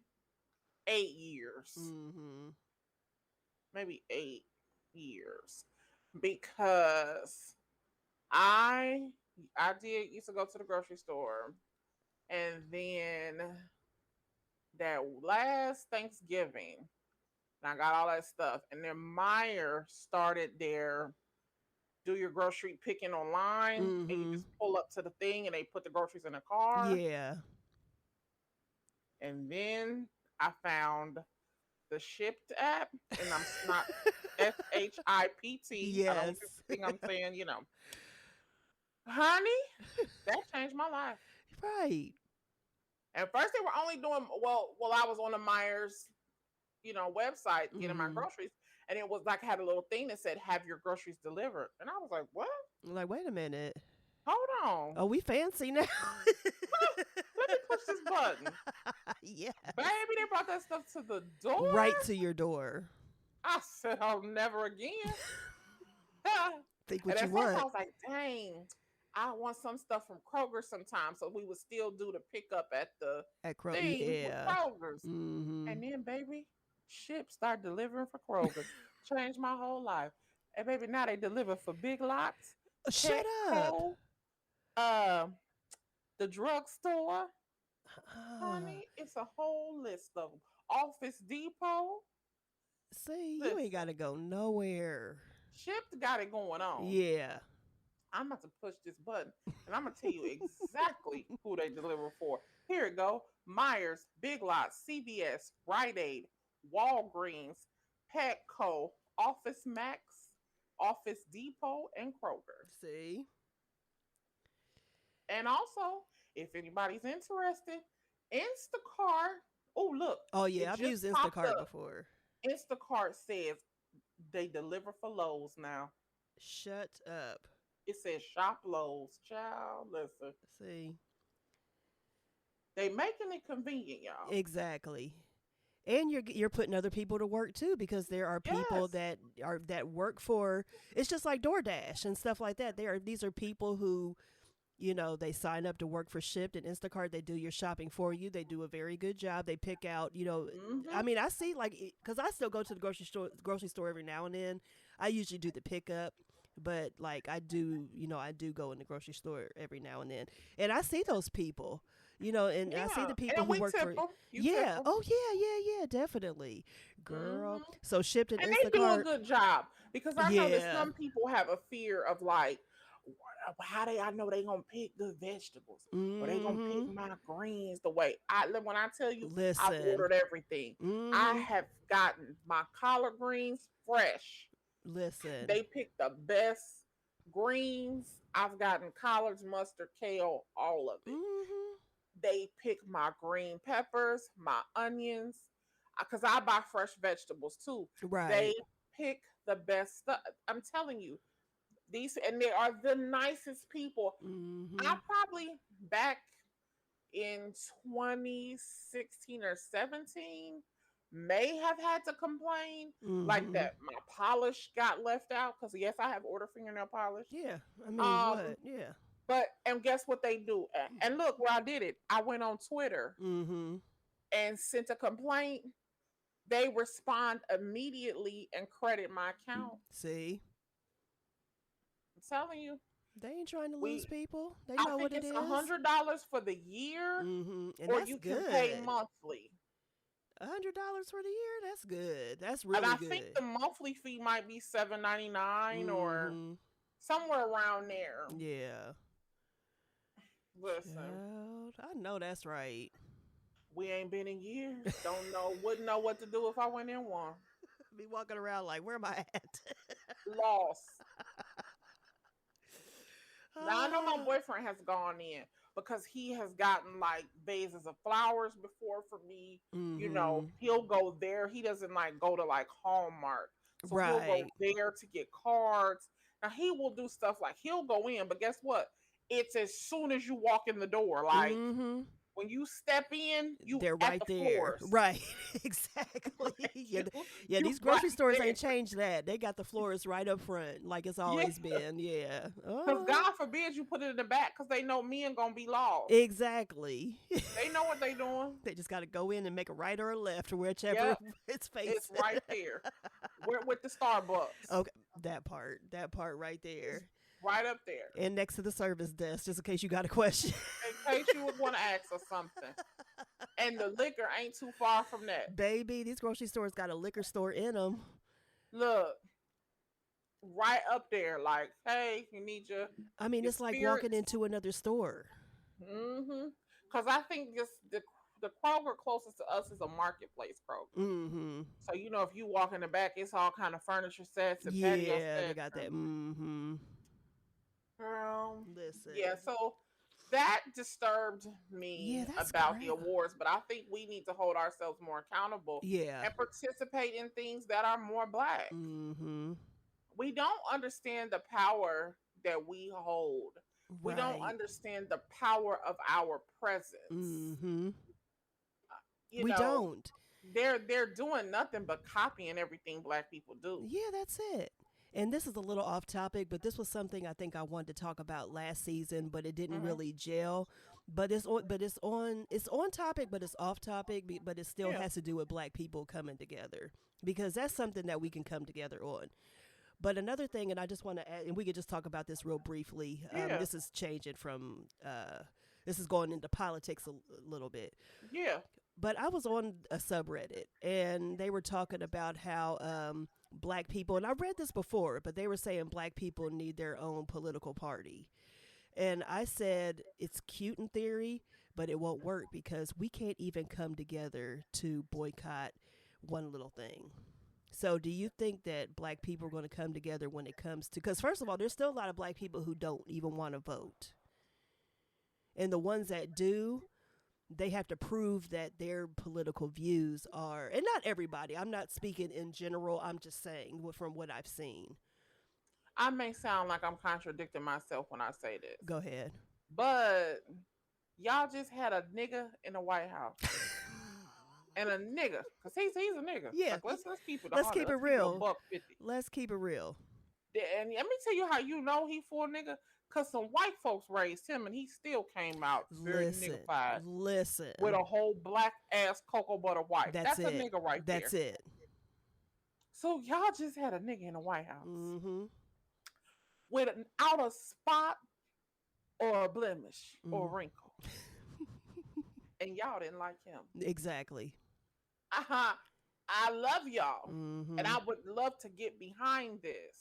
8 years, Mm-hmm. maybe 8 years, because I I did used to go to the grocery store, and then that last Thanksgiving, and I got all that stuff, and then Meyer started their do your grocery picking online, and you Mm-hmm. just pull up to the thing, and they put the groceries in the car. Yeah. And then I found the Shipped app, and I'm not SHIPT. I don't want people Yes. to think I'm saying, honey, that changed my life. Right. At first, they were only doing well. I was on the Myers, website getting my Mm-hmm. groceries, and it was like I had a little thing that said "Have your groceries delivered," and I was like, "What? Like, wait a minute. Hold on, Oh, we fancy now. let me push this button, Yeah. baby." They brought that stuff to the door. Right to your door. I said, "Oh, never again." Think And what you at first, I want was like, "Dang, I want some stuff from Kroger sometimes," so we would still do the pickup at the at Crow. thing with Yeah. Kroger's. Mm-hmm. And then, baby, Ship started delivering for Kroger's. Changed my whole life. And baby, now they deliver for Big Lots, Shut up. Petco, uh, the drugstore. Uh, Honey, it's a whole list of them. Office Depot. see, you ain't got Listen, to go nowhere. Shipped got it going on. Yeah. I'm about to push this button, and I'm gonna tell you exactly who they deliver for. Here it go: Myers, Big Lots, CVS, Rite Aid, Walgreens, Petco, Office Max, Office Depot, and Kroger. See? And also, if anybody's interested, Instacart. Oh, look, Oh, it yeah. I've just used popped Instacart up. before. Instacart says they deliver for Lowe's now. Shut up. It says shop Lowe's. Child, listen. See? They making it convenient, y'all. Exactly. And you're putting other people to work too, because there are people Yes. that work for, it's just like DoorDash and stuff like that. These are people who, they sign up to work for Shipt and Instacart. They do your shopping for you. They do a very good job. They pick out, I Mm-hmm. mean, I see, like, because I still go to the grocery store every now and then. I usually do the pickup, but like I do go in the grocery store every now and then, and I see those people. And I see Yeah. the people And who we work tip for, them. You tip yeah, them. oh yeah, definitely, girl. Mm-hmm. So Shipt and And they do a Instacart, good job because I know that yeah, some people have a fear of like, how I know they gonna pick good vegetables or they gonna pick Mm-hmm. my greens the way when I tell you I've Listen. ordered everything. I Mm-hmm. have gotten my collard greens fresh. Listen. They pick the best greens. I've gotten collards, mustard, kale, all of it. Mm-hmm. They pick my green peppers, my onions, because I buy fresh vegetables too. They Right. pick the best stuff. I'm telling you, these, and they are the nicest people. I Mm-hmm. probably back in 2016 or 17 may have had to complain like Mm-hmm. that my polish got left out because yes, I have ordered fingernail polish. Yeah. I mean, Um, what? Yeah. but and guess what they do? And look where I did it. I went on Twitter Mm-hmm. and sent a complaint. They respond immediately and credit my account. See, I'm telling you, they ain't trying to lose we people. They I know think what it it's is. $100 for the year, Mm-hmm. And or that's you can pay good. monthly. $100 for the year. That's good. That's And really I think good. the monthly fee might be $7.99 or Mm-hmm. somewhere around there. Yeah. Listen, Child, I know that's right. we ain't been in years. Don't know, wouldn't know what to do if I went in one. Be walking around like, where am I at? Lost. Now I know my Ah, boyfriend has gone in because he has gotten like vases of flowers before for me. You know, mm-hmm. he'll go there. He doesn't like go to like Hallmark. So he'll go Right. there to get cards. Now he will do stuff like he'll go in, but guess what? It's as soon as you walk in the door. Like Mm-hmm. when you step in, you They're at right the there. floors. Right. Exactly. Like, Yeah. Yeah. you These right grocery stores there. ain't changed that. They got the floors right up front, like it's Yeah. always been. Yeah. Because God forbid you put it in the back because they know men gonna be lost. Exactly. They know what they doing. They just got to go in and make a right or a left, or whichever Yep. it's It's facing. right there. With the Starbucks. Okay, that part right It's there, right up there. and next to the service desk, just in case you got a question. In case you would want to ask us something. And the liquor ain't too far from that. Baby, these grocery stores got a liquor store in them. Look, right up there. Like, hey, you need I mean, your it's like walking spirits. into another store. Mm-hmm. Because I think just the Kroger closest to us is a marketplace Kroger. Mm-hmm. So you know, if you walk in the back, it's all kind of furniture sets and patio Yeah, they sets. got that. And, Mm-hmm. yeah. Listen. So that disturbed Yeah, me that's about the great. awards, but I think we need to hold ourselves more accountable Yeah. and participate in things that are more black. Mm-hmm. We don't understand the power that we hold. We don't Right. understand the power of our presence. Mm-hmm. You We know, don't. they're doing nothing but copying everything black people do. Yeah, that's it. And this is a little off topic, but this was something I think I wanted to talk about last season, but it didn't Hmm. really gel. It's on topic, but it's off topic, but it still Yeah, has to do with black people coming together because that's something that we can come together on. But another thing, and I just want to add, and we could just talk about this real briefly. yeah, This is changing from, this is going into politics a little bit. yeah. But I was on a subreddit and they were talking about how black people, and I read this before, but they were saying black people need their own political party. And I said, it's cute in theory, but it won't work because we can't even come together to boycott one little thing. So, do you think that black people are going to come together when it comes to? Because, first of all, there's still a lot of black people who don't even want to vote. And the ones that do, they have to prove that their political views are, and not everybody, I'm not speaking in general, I'm just saying from what I've seen. I may sound like I'm contradicting myself when I say this, Go ahead. but y'all just had a nigga in the White House. And a nigga, cause he's a nigga. Yeah, Like let's keep it a let's hundred. keep it Let's keep it a real. $1.50. Let's keep it real. And let me tell you how you know he full nigga. Cause some white folks raised him, and he still came out very Listen, niggified with listen. a whole black ass cocoa butter wife. That's That's a it. nigga right there. That's it. So y'all just had a nigga in the White House Mm-hmm. without a spot or a blemish or Mm. a wrinkle, and y'all didn't like him. Exactly. Uh-huh. I love y'all, and Mm-hmm. I would love to get behind this.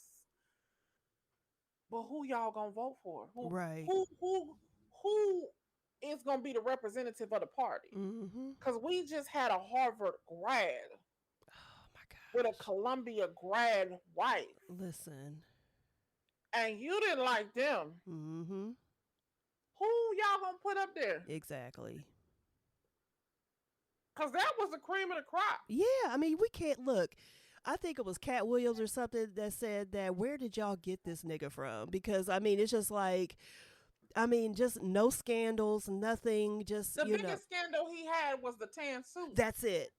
But who y'all gonna vote for? Right. Who is gonna be the representative of the party? Mm-hmm. Because we just had a Harvard grad Oh my with a gosh. Columbia grad wife, Listen. and you didn't like them. Mm-hmm. Who y'all gonna put up there? Exactly. Because that was the cream of the crop. Yeah, I mean, we can't look. I think it was Cat Williams or something that said that where did y'all get this nigga from? Because I mean, it's just like I mean, just no scandals, nothing, just The biggest scandal he had was the tan suit. that's it.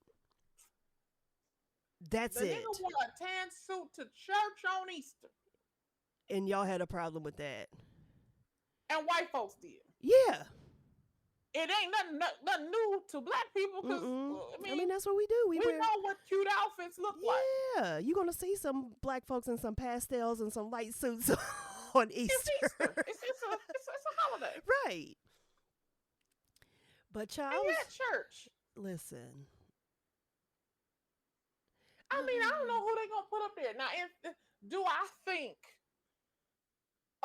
That's The nigga it. wore a tan suit to church on Easter, And y'all had a problem with that. and white folks did. Yeah. It ain't nothing new to black people because Mm-mm. I I mean, mean that's what we do. We we wear know what cute outfits look like. yeah, you're gonna see some black folks in some pastels and some light suits on It's Easter. Easter. It's a holiday. Right. But And child, yeah, church. listen. I mean, I don't know who they gonna put up there. Now, do I think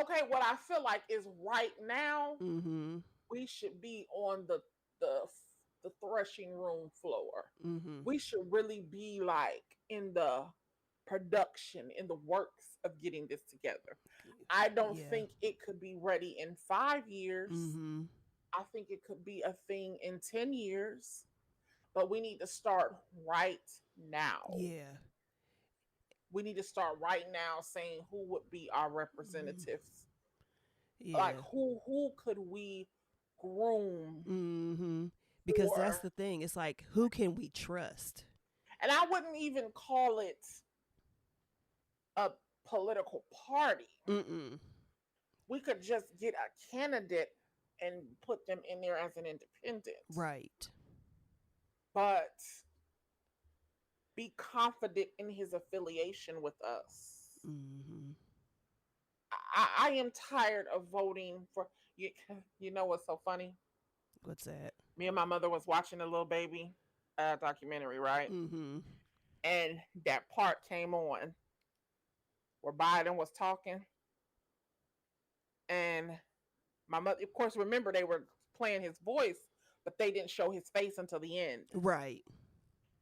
okay, what I feel like is right now Mm-hmm. we should be on the the threshing room floor. Mm-hmm. We should really be like in the production, in the works of getting this together. I don't Yeah. think it could be ready in 5 years. Mm-hmm. I think it could be a thing in 10 years, but we need to start right now. Yeah. We need to start right now saying who would be our Mm. representatives. Like Yeah. who could we groom Mm-hmm. Because that's for? the thing. It's like, who can we trust? And I wouldn't even call it a political party. Mm-mm. We could just get a candidate and put them in there as an independent. Right. But be confident in his affiliation with us. Mm-hmm. I am tired of voting for you. You know what's so funny? What's that? Me and my mother was watching a little baby documentary, right? Mm-hmm. And that part came on where Biden was talking, and my mother, of course, remember they were playing his voice, but they didn't show his face until the end. Right.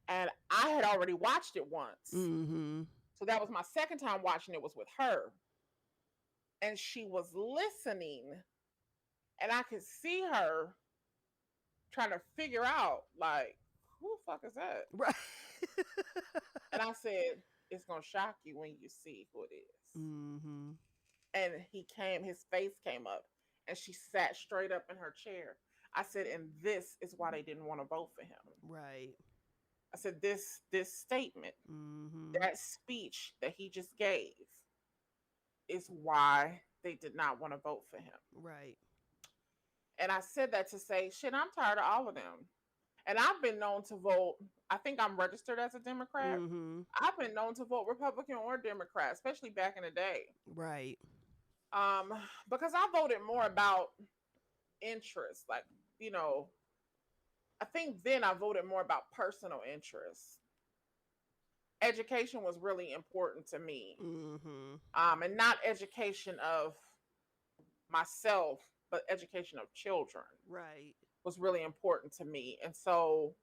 And I had already watched it once, Mm-hmm. so that was my second time watching it. Was with her, and she was listening, and I could see her trying to figure out like who the fuck is that? Right. And I said, it's gonna shock you when you see who it is. Mm-hmm. And his face came up, and she sat straight up in her chair. I said, and this is why they didn't want to vote for him. Right. I said, this statement, Mm-hmm. that speech that he just gave is why they did not want to vote for him. Right. And I said that to say, shit, I'm tired of all of them. And I've been known to vote. I think I'm registered as a Democrat. Mm-hmm. I've been known to vote Republican or Democrat, especially back in the day. Right. Um, because I voted more about interest. Like, you know, I think then I voted more about personal interests. Education was really important to me. Mm-hmm. And not education of myself, but education of children Right. was really important to me. And so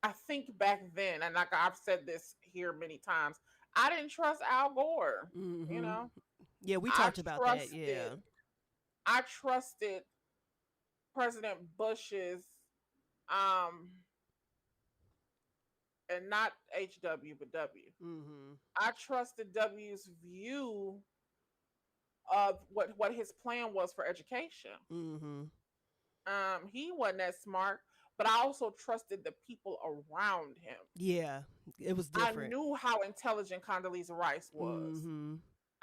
I think back then, and like I've said this here many times, I didn't trust Al Gore. Mm-hmm. You know, Yeah, we talked about that. Yeah. I trusted President Bush's, and not HW, but W. Mm-hmm. I trusted W's view of what his plan was for education. Mm-hmm. He wasn't that smart, but I also trusted the people around him. Yeah, it was different. I knew how intelligent Condoleezza Rice was. Mm-hmm.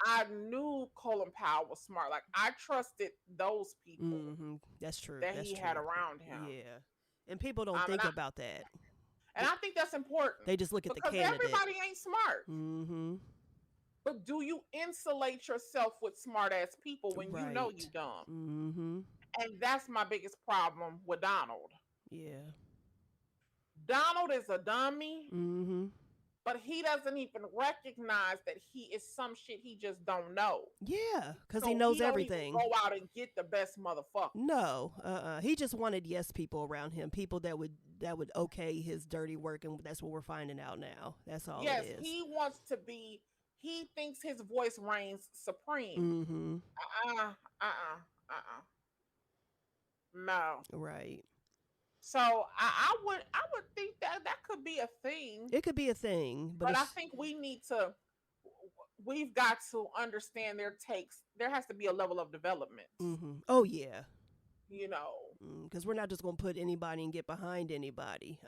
I knew Colin Powell was smart. Like I trusted those people. Mm-hmm. That's true. That That's he true. had around him. Yeah, and people don't think about that. And I think that's important. They just look at the candidate. Because everybody ain't smart. Mm-hmm. But do you insulate yourself with smart ass people when you know you dumb? Mm-hmm. And that's my biggest problem with Donald. Yeah. Donald is a dummy, Mm-hmm. but he doesn't even recognize that he is some shit he just don't know. Yeah, because he So knows he don't even everything. go out and get the best motherfuckers. No, he just wanted yes people around him, people that would okay his dirty work, and that's what we're finding out now. That's all it Yes, is. he wants to be. He thinks his voice reigns supreme. Mm-hmm. Uh. No. Right. So I would think that that could be a thing, It could be a thing, but but I it's think we've got to understand their takes. There has to be a level of development, mm-hmm. Oh yeah, you know. because we're not just gonna put anybody and get behind anybody.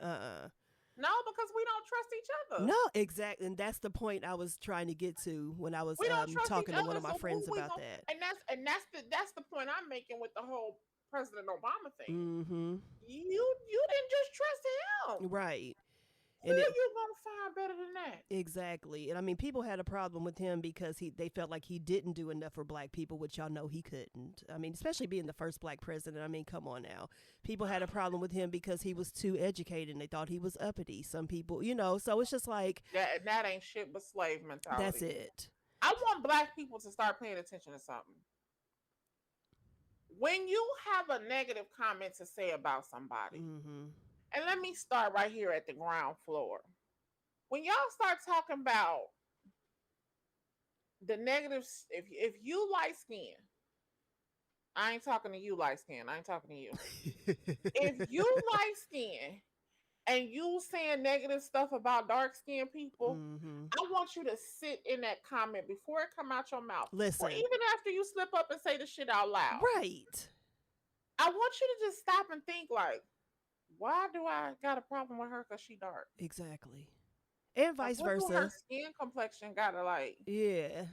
No, because we don't trust each other. No, exactly, and that's the point I was trying to get to when I was We don't trust each talking to one other. of my So who friends we about going that. and that's the point I'm making with the whole President Obama thing. Mm-hmm. You didn't just trust him. Right. Who And it you gonna find better than that? exactly, and I mean, people had a problem with him because they felt like he didn't do enough for black people, which y'all know he couldn't. I mean, especially being the first black president. I mean, come on now. People had a problem with him because he was too educated and they thought he was uppity. Some people, so it's just like That ain't shit but slave mentality. that's it. I want black people to start paying attention to something. When you have a negative comment to say about somebody, Mm-hmm. and let me start right here at the ground floor. When y'all start talking about the negatives, if you light skin, I ain't talking to you light skin. I ain't talking to you. If you light skin and you saying negative stuff about dark skinned people, mm-hmm. I want you to sit in that comment before it come out your mouth. Listen. Or even after you slip up and say the shit out loud. Right. I want you to just stop and think like, why do I got a problem with her because she dark? Exactly. And Like, vice what do versa. her skin complexion gotta like? Yeah.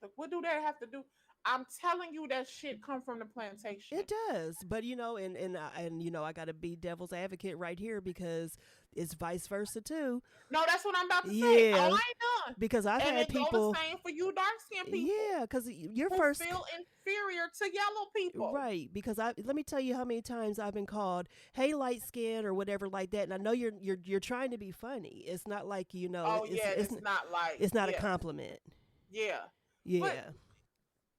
Like, what do that have to do? I'm telling you that shit come from the plantation. It does, but and I got to be devil's advocate right here because it's vice versa too. No, that's what I'm about to say. Yeah, Oh, I ain't done. because I've And had it go people. the same for you dark skinned people. Yeah, because you're who first. feel inferior to yellow people. Right, because let me tell you how many times I've been called, "Hey, light skin" or whatever like that, and I know you're trying to be funny. It's not like Oh yeah, it's not like it's not a compliment. Yeah, yeah. But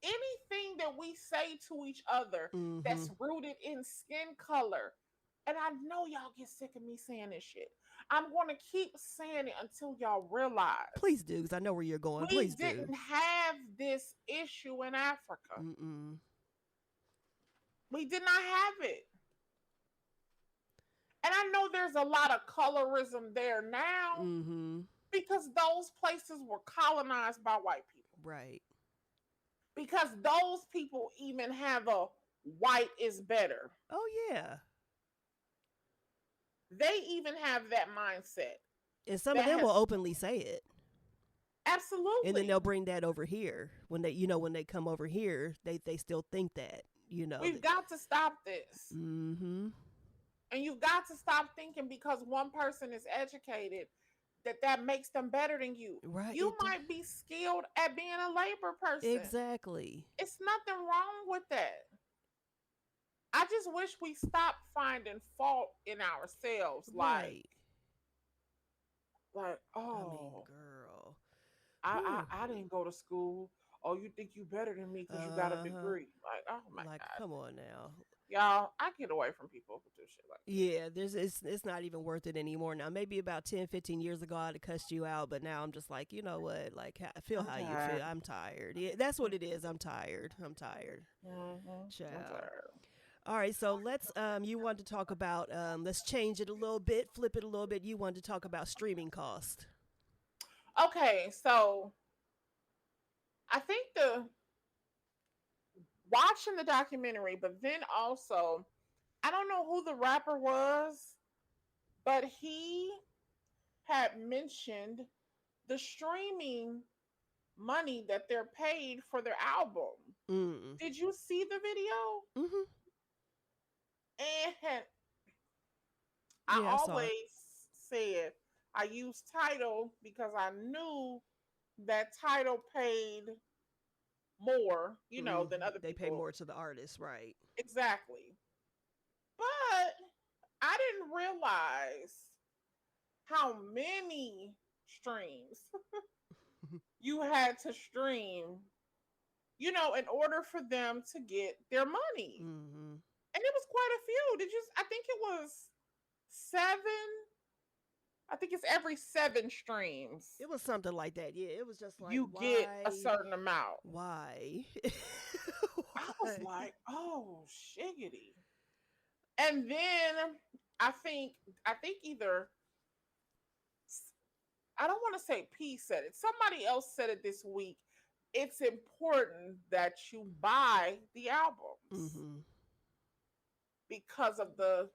anything that we say to each other mm-hmm. that's rooted in skin color, and I know y'all get sick of me saying this shit. I'm going to keep saying it until y'all realize. Please do, because I know where you're going. Please do. We didn't have this issue in Africa. Mm-mm. We did not have it. And I know there's a lot of colorism there now mm-hmm. because those places were colonized by white people. Right. Because those people even have a white is better. Oh, yeah. They even have that mindset. And some of them will openly say it. Absolutely. And then they'll bring that over here. When they come over here, they still think that, We've got to stop this. Mm-hmm. And you've got to stop thinking because one person is educated that makes them better than you. Right. You might be skilled at being a labor person. Exactly. It's nothing wrong with that. I just wish we stopped finding fault in ourselves. Right. Like, oh, I mean, girl, I didn't go to school. Oh, you think you better than me because you got a degree? Like, oh my God. Come on now. Y'all, I get away from people who do shit like that. Yeah, it's not even worth it anymore now. Maybe about 10, 15 years ago, I'd have cussed you out, but now I'm just like, you know what? Like, I feel how you feel. I'm tired. Yeah, that's what it is. I'm tired. Mm-hmm. Child. I'm tired. All right, so let's, you wanted to talk about, let's change it a little bit, flip it a little bit. You wanted to talk about streaming cost. Okay, so I think watching the documentary, but then also, I don't know who the rapper was, but he had mentioned the streaming money that they're paid for their album. Mm. Did you see the video? Mm-hmm. And I always said I used Tidal because I knew that Tidal paid more, than other people. They pay more to the artist, right? Exactly. But I didn't realize how many streams. You had to stream, in order for them to get their money. Mm-hmm. And it was quite a few. I think it was 7. I think it's every 7 streams It was something like that. Yeah, it was just like, you get a why? certain amount. Why? I was Why? like, oh shiggity. And then I think either, I don't want to say P said it. Somebody else said it this week. It's important that you buy the albums Mm-hmm. because of the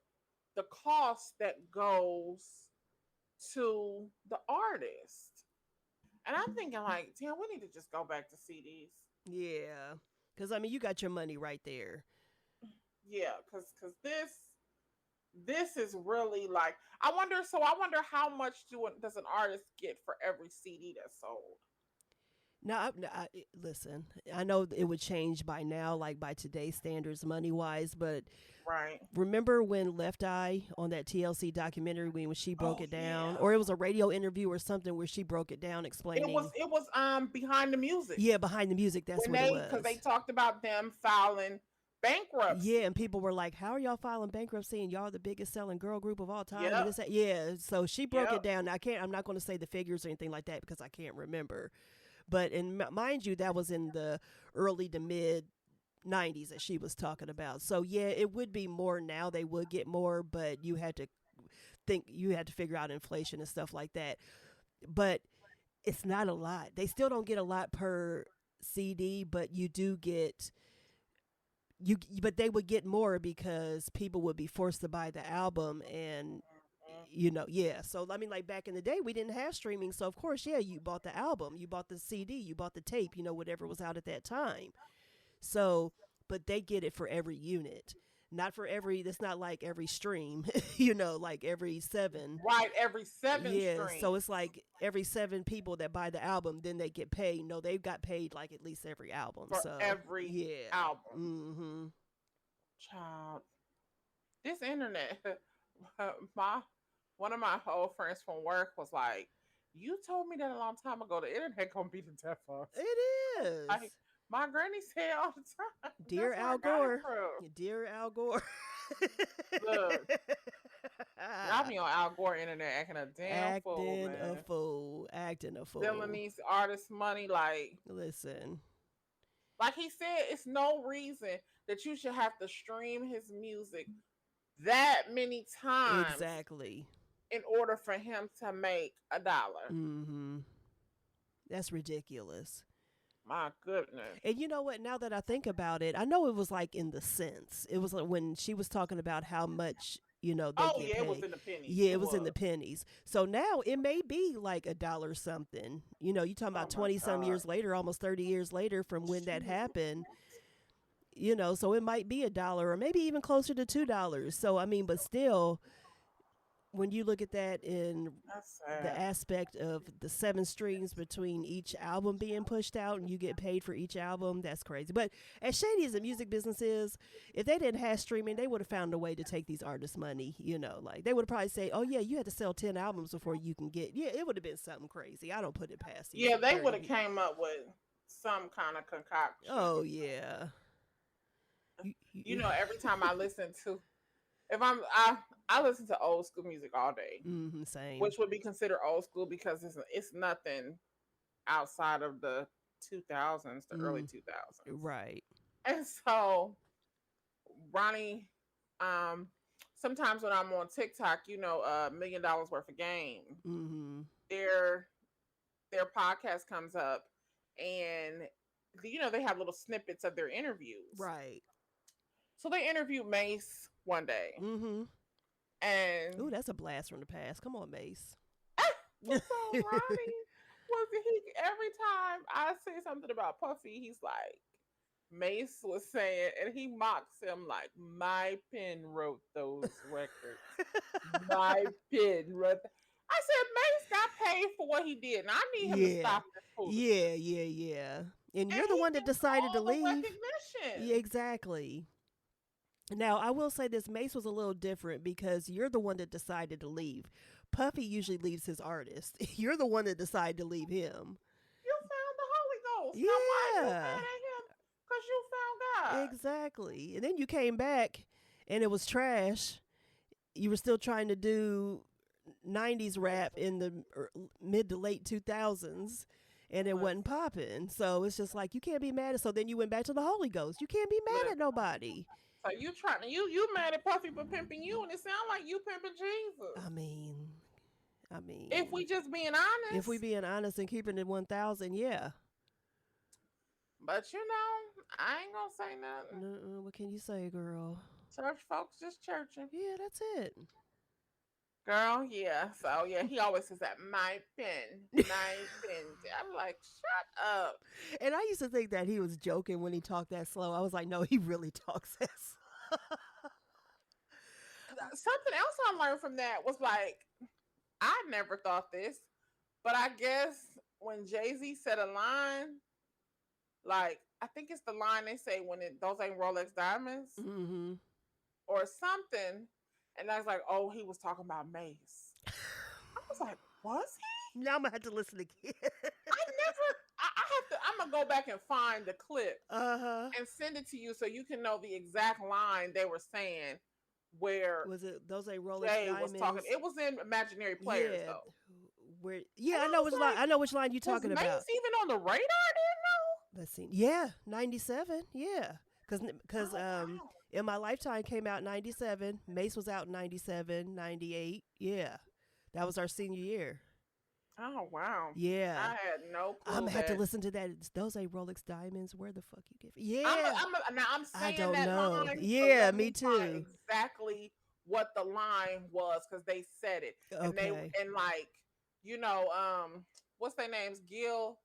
cost that goes to the artist. And I'm thinking like, damn, we need to just go back to CDs. Yeah, because I mean, you got your money right there. Yeah, because this is really like, I wonder how much does an artist get for every CD that's sold. Now, listen, I know it would change by now, like by today's standards, money wise. But Right. remember when Left Eye on that TLC documentary when she broke Oh it down, yeah. or it was a radio interview or something where she broke it down, explaining. It was Behind the Music. Yeah, Behind the Music. That's When what it was. because they talked about them filing bankruptcy. Yeah, and people were like, "How are y'all filing bankruptcy and y'all are the biggest selling girl group of all time?" Yep. And this, that. Yeah, so she broke Yep. it down. I'm not going to say the figures or anything like that because I can't remember. But mind you, that was in the early to mid 90s that she was talking about. So yeah, it would be more now. They would get more, but you had to figure out inflation and stuff like that. But it's not a lot. They still don't get a lot per CD, but you do get but they would get more because people would be forced to buy the album. And yeah, so I mean, like back in the day we didn't have streaming, so of course, yeah, you bought the album, you bought the CD, you bought the tape, whatever was out at that time. So but they get it for every unit, not for every, that's not like every stream, like every 7. Right, every 7 Yeah, streams. so it's like every 7 people that buy the album, then they get paid. No, they've got paid like at least every album. For so every album. Mm-hmm. Child, this internet, one of my old friends from work was like, "You told me that a long time ago. The internet gonna be the death of us." It is. Like, my granny said all the time. Dear That's Al where I got it Gore. from. Dear Al Gore. Look, I be on Al Gore internet acting a damn fool, man. Acting a fool. Selling these artists money, like, listen. Like he said, it's no reason that you should have to stream his music that many times. Exactly. In order for him to make $1. Mm-hmm. That's ridiculous. My goodness. And you know what? Now that I think about it, I know it was like in the cents. It was like when she was talking about how much, they get paid. It was in the pennies. Yeah, it was in the pennies. So now it may be like $1 something. You talking about 20 some years later, almost 30 years later from when that happened. So it might be $1 or maybe even closer to $2. So I mean, but still, when you look at that in the aspect of the 7 streams between each album being pushed out and you get paid for each album, that's crazy. But as shady as the music business is, if they didn't have streaming, they would have found a way to take these artists' money. Like they would probably say, "Oh yeah, you had to sell 10 albums before you can get." Yeah, it would have been something crazy. I don't put it past you. Yeah, they would have came up with some kind of concoction. Oh yeah. Every time I listen to, I listen to old school music all day. Mm-hmm, same. Which would be considered old school because it's nothing outside of the 2000s, the early 2000s. Right. And so, Ronnie, sometimes when I'm on TikTok, $1 Million Worth of Game, mm-hmm. their podcast comes up, and they have little snippets of their interviews. Right. So they interviewed Mace one day. Mm-hmm. And ooh, that's a blast from the past. Come on, Mace. So Ronnie every time I say something about Puffy, he's like, Mace was saying, and he mocks him like, "My pen wrote those records. My pen wrote." I said, Mace got paid for what he did, and I need him to stop this foolishness. Yeah. And you're the one that decided to leave. Recognition. Yeah, exactly. Now, I will say this, Mace was a little different because you're the one that decided to leave. Puffy usually leaves his artist. You're the one that decide to leave him. You found the Holy Ghost. Now why are you Yeah, mad at him? Because you found God. exactly. And then you came back and it was trash. You were still trying to do 90s rap Listen, in the mid to late 2000s and it wasn't listen, popping. So it's just like you can't be mad at. So then you went back to the Holy Ghost. You can't be mad at listen. nobody. So you trying to you mad at Puffy for pimping you, and it sounds like you pimping Jesus. I mean, I If mean, we just being if we honest. being honest and keeping it 1,000, yeah. But I ain't gonna say nothing. Nuh-uh, what can you say, girl? Church folks just churching. Yeah, that's it. Girl, yeah. So yeah, he always says that my pen, my pen. I'm like, shut up. And I used to think that he was joking when he talked that slow. I was like, no, he really talks that slow. Something else I learned from that was like, I never thought this, but I guess when Jay-Z said a line, like I think it's the line they say when those ain't Rolex diamonds Mm-hmm. or something, and I was like, oh, he was talking about Mace. I was like, was he? Now I'm gonna have to listen again. I never. I have to. I'm gonna go back and find the clip Uh-huh. and send it to you so you can know the exact line they were saying where Was it those ain't Rolex Jay was talking. diamonds? It was in Imaginary Players Yeah. though. Where And yeah, I I know was which line like, I know which line you was talking about. Mace even on the radar then? Let's see. Yeah, 97. Yeah. Cuz Oh wow. In My Lifetime came out in 97. Mace was out in 97, 98. Yeah. That was our senior year. Oh wow. Yeah. I had no I'm clue gonna have to that. listen to that. Those ain't Rolex diamonds. Where the fuck you get? I'm, a, Yeah. now I'm I saying don't that know. line, but Yeah, let me me find too. exactly what the line was because they said it, and Okay. like what's their names, Gil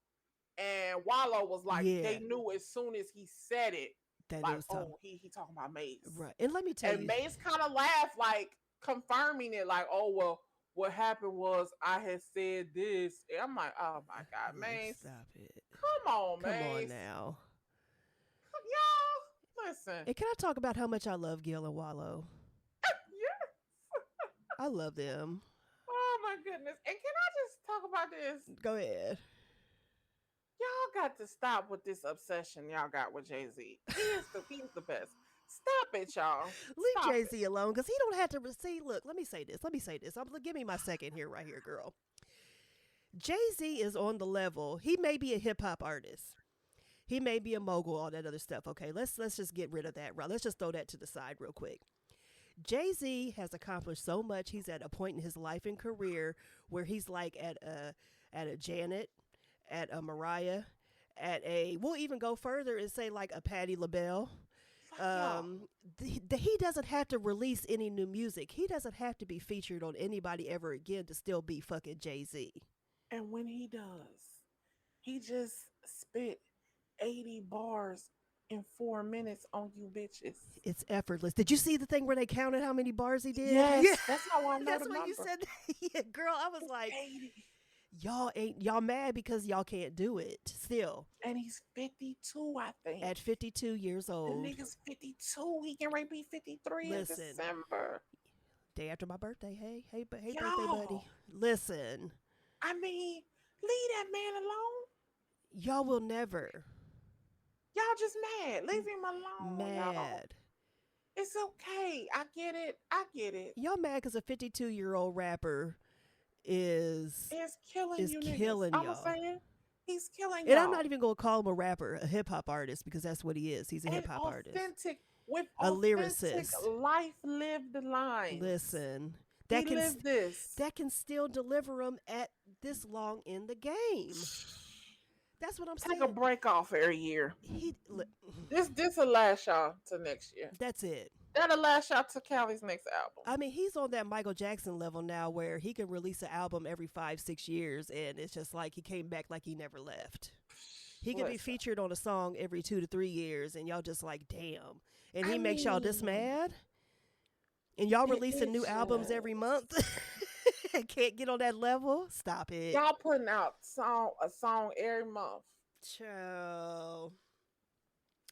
and Wallow was like Yeah. they knew as soon as he said it, That it like was talking. oh he talking about Mace, Right. And let me tell and you. Mace kind of laughed like confirming it, like oh well. What happened was I had said this. And I'm like, oh my God, Mace. Stop it. Come on, Come on Mace. now. Y'all, listen. And can I talk about how much I love Gil and Wallow? Yeah. I love them. Oh my goodness. And can I just talk about this? Go ahead. Y'all got to stop with this obsession y'all got with Jay-Z. He's the best. Stop it, y'all. Leave Stop Jay it. Z alone because he don't have to see. Look, let me say this. Let me say this. Give me my second here, right here, girl. Jay Z is on the level. He may be a hip hop artist. He may be a mogul, all that other stuff. Okay, let's just get rid of that. Let's just throw that to the side real quick. Jay Z has accomplished so much. He's at a point in his life and career where he's like at a Janet, at a Mariah, at a. We'll even go further and say like a Patti LaBelle. Fuck y'all. He doesn't have to release any new music. He doesn't have to be featured on anybody ever again to still be fucking Jay Z. And when he does, he just spit 80 bars in 4 minutes on you bitches. It's effortless. Did you see the thing where they counted how many bars he did? Yes, Yeah, that's how I know that's the when number. you said that. Yeah, girl, I was like, 80. y'all mad because y'all can't do it still And he's 52, I think. at 52 years The old. nigga's 52. He can be 53 in Listen, December. day after my birthday. Hey, birthday buddy. Y'all, Listen, I mean, leave that man alone. y'all will never Y'all just mad. Leave him alone, y'all. mad. It's okay. I get it. I get it. Y'all mad because a 52-year-old rapper is It's killing is you niggas. killing I'm y'all. saying he's killing And I'm y'all. not even gonna call him a rapper, a hip hop artist, because that's what he is. He's a And hip hop artist, authentic, with a authentic lyricist. life lived lines. Listen, He that can lived this. that can still deliver him at this long in the game. That's what I'm Take saying. a break off every year. This will last y'all to next year. That's it. That'll last y'all to Callie's next album. I mean, he's on that Michael Jackson level now where he can release an album every 5-6 years, and it's just like he came back like he never left. He can be Listen, featured on a song every 2 to 3 years, and y'all just like, damn. And he I makes y'all this mean, mad? And y'all releasing new it's albums every month and can't get on that level? Stop it. y'all putting out a song every month. Chill.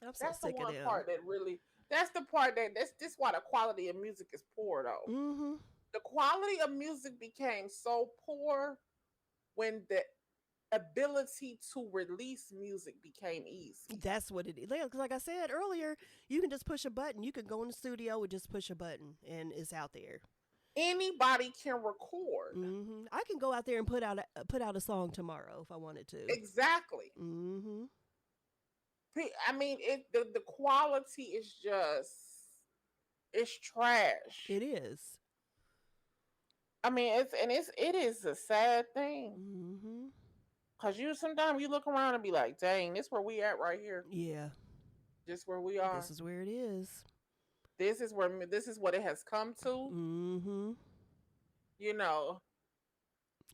I'm so That's the sick of one them. part that really. That's the part that's this why the quality of music is poor though. Mm-hmm. The quality of music became so poor when the ability to release music became easy. That's what it is. Like I said earlier, you can just push a button. You can go in the studio and just push a button, and it's out there. Anybody can record. I can go out there and put out a song tomorrow if I wanted to. Exactly. hmm I mean, the quality is just it's trash. It is. I mean, it is a sad thing Mm-hmm. because you sometimes you look around and be like, dang, this where we at right here. Yeah. Just where we are. This is where it is. This is what it has come to. Mm-hmm. You know,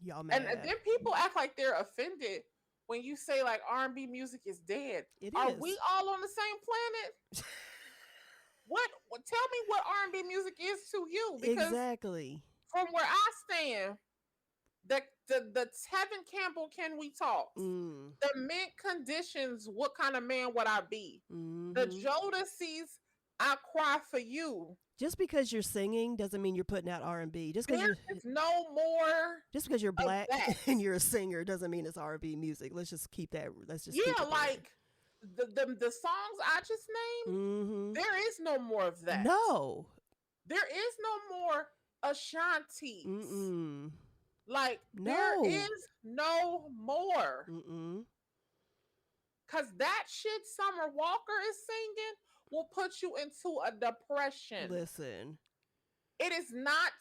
Y'all and mad. then people act like they're offended when you say like R&B music is dead. It Are is. we all on the same planet? What tell me what R&B music is to you? Because Exactly. from where I stand, the Tevin Campbell Can We Talk? Mm. The mint conditions, what kind of man would I be? The Mm-hmm. Jodeci's I Cry for You. Just because you're singing doesn't mean you're putting out R&B. There is no more just because you're of black that. and you're a singer doesn't mean it's R&B music. Let's just keep that. Let's just keep Yeah, it like the songs I just named, Mm-hmm. there is no more of that. No. There is no more Ashanti's. Mm-mm. Like No. there is no more. Mm-mm. Cause that shit Summer Walker is singing will put you into a depression. Listen. It is not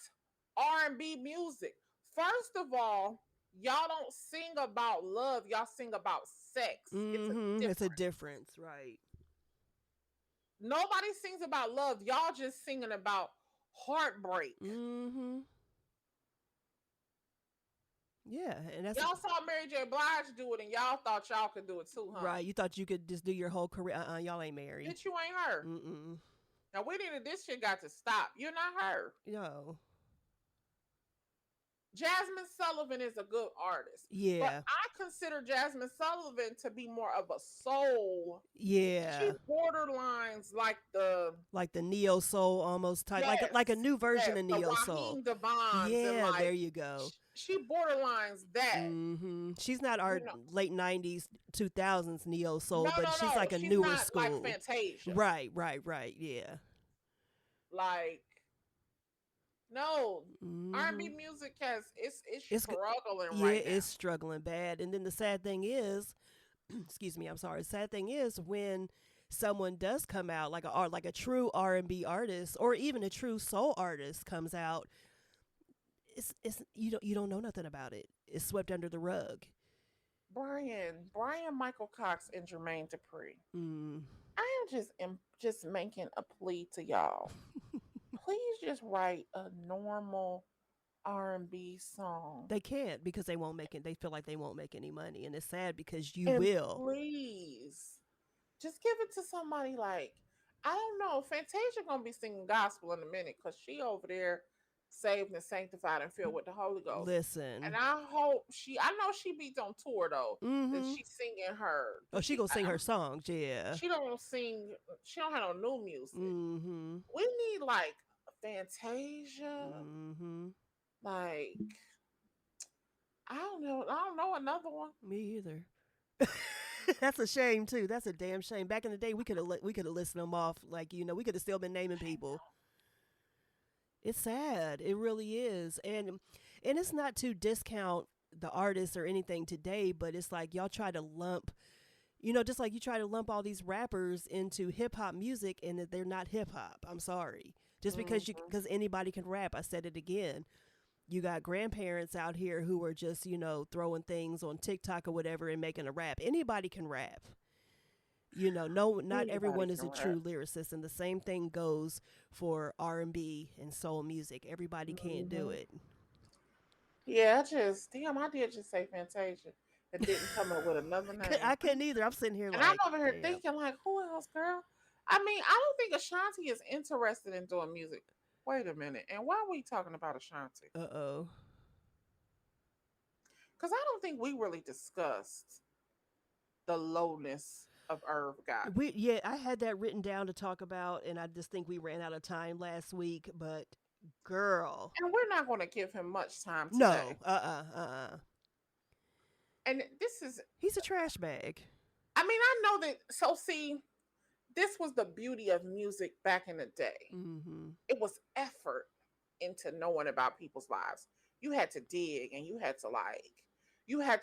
R&B music. First of all, y'all don't sing about love. Y'all sing about sex. Mm-hmm. It's a difference, right? Nobody sings about love. Y'all just singing about heartbreak. Mm-hmm. Yeah, and that's Y'all saw Mary J. Blige do it, and y'all thought y'all could do it too, huh? right. You thought you could just do your whole career. Y'all ain't married. Bitch, you ain't her. Mm-mm. Now we needed this shit got to stop. You're not her. No. Jasmine Sullivan is a good artist. Yeah. But I consider Jasmine Sullivan to be more of a soul. Yeah. She borderlines like the neo soul almost type, yes, like a new version of neo soul. Yeah, there you go. She borderlines that. Mm-hmm. She's not our late 90s, 2000s neo soul, no, but she's like a she's newer not school. Like Fantasia. Right. Yeah. Like no, mm-hmm. R&B music it's struggling yeah, right now. It's struggling bad. And then the sad thing is, excuse me, I'm sorry. Sad thing is when someone does come out like a true R&B artist or even a true soul artist comes out, it's you don't know nothing about it. It's swept under the rug. Brian Michael Cox and Jermaine Dupri. Mm. I am just making a plea to y'all. Please just write a normal R&B song. They can't because they won't make it. They feel like they won't make any money, and it's sad because you and will. Please, just give it to somebody like I don't know. Fantasia gonna be singing gospel in a minute because she over there saved and sanctified and filled with the Holy Ghost. Listen, and I hope I know she be on tour though. Mm-hmm. And she's singing her. Oh, she gonna sing her songs, yeah. She don't sing. She don't have no new music. Mm-hmm. We need like Fantasia. Mm-hmm. Like I don't know another one. Me either. That's a shame too. That's a damn shame. Back in the day, we could have listed them off. Like we could have still been naming people. It's sad. It really is, and it's not to discount the artists or anything today, but it's like y'all try to lump, just like you try to lump all these rappers into hip hop music, and they're not hip hop. I'm sorry. Just because because anybody can rap. I said it again. You got grandparents out here who are just, throwing things on TikTok or whatever and making a rap. Anybody can rap. Not everyone is a true lyricist, and the same thing goes for R&B and soul music. Everybody can't do it. Yeah, I did just say Fantasia. It didn't come up with another name. I couldn't either. I'm sitting here and I'm over here thinking like, who else, girl? I mean, I don't think Ashanti is interested in doing music. Wait a minute. And why are we talking about Ashanti? Uh-oh. Because I don't think we really discussed the lowness of Irv Gotti. I had that written down to talk about, and I just think we ran out of time last week. But Girl. And we're not going to give him much time No. today. And this is, He's a trash bag. I mean, I know that. So, see, this was the beauty of music back in the day. Mm-hmm. It was effort into knowing about people's lives. You had to dig and you had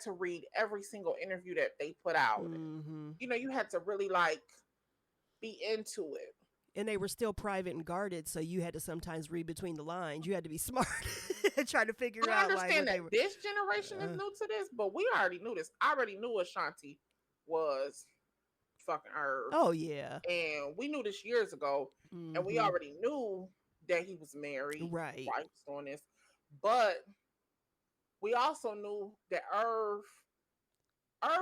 to read every single interview that they put out. Mm-hmm. You had to really like be into it. And they were still private and guarded, so you had to sometimes read between the lines. You had to be smart and try to figure I out like understand what they that were. this generation is new to this, but we already knew this. I already knew Ashanti was fucking Irv. Oh yeah. And we knew this years ago, and we Mm-hmm. already knew that he was married, his Right. wife was doing this. But we also knew that Irv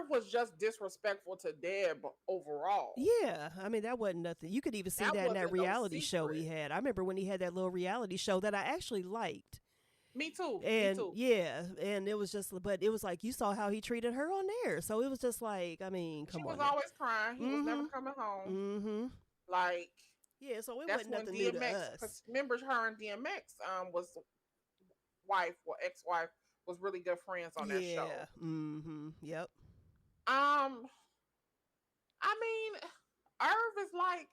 was just disrespectful to Deb overall. Yeah, I mean that wasn't nothing. You could even see That that in that wasn't no reality show he secret. had. I remember when he had that little reality show that I actually liked. Me too. Me And too. yeah, and it was just, but it was like you saw how he treated her on there, so it was just like, I mean, She come was on now. always crying. He was never Mm-hmm. coming home. Mm-hmm. Like Yeah, so it that's wasn't when nothing new to DMX, us. because remember her and DMX was wife or ex-wife was really good friends on that Yeah. show. Mm-hmm. Yep. Um, I mean, Irv is like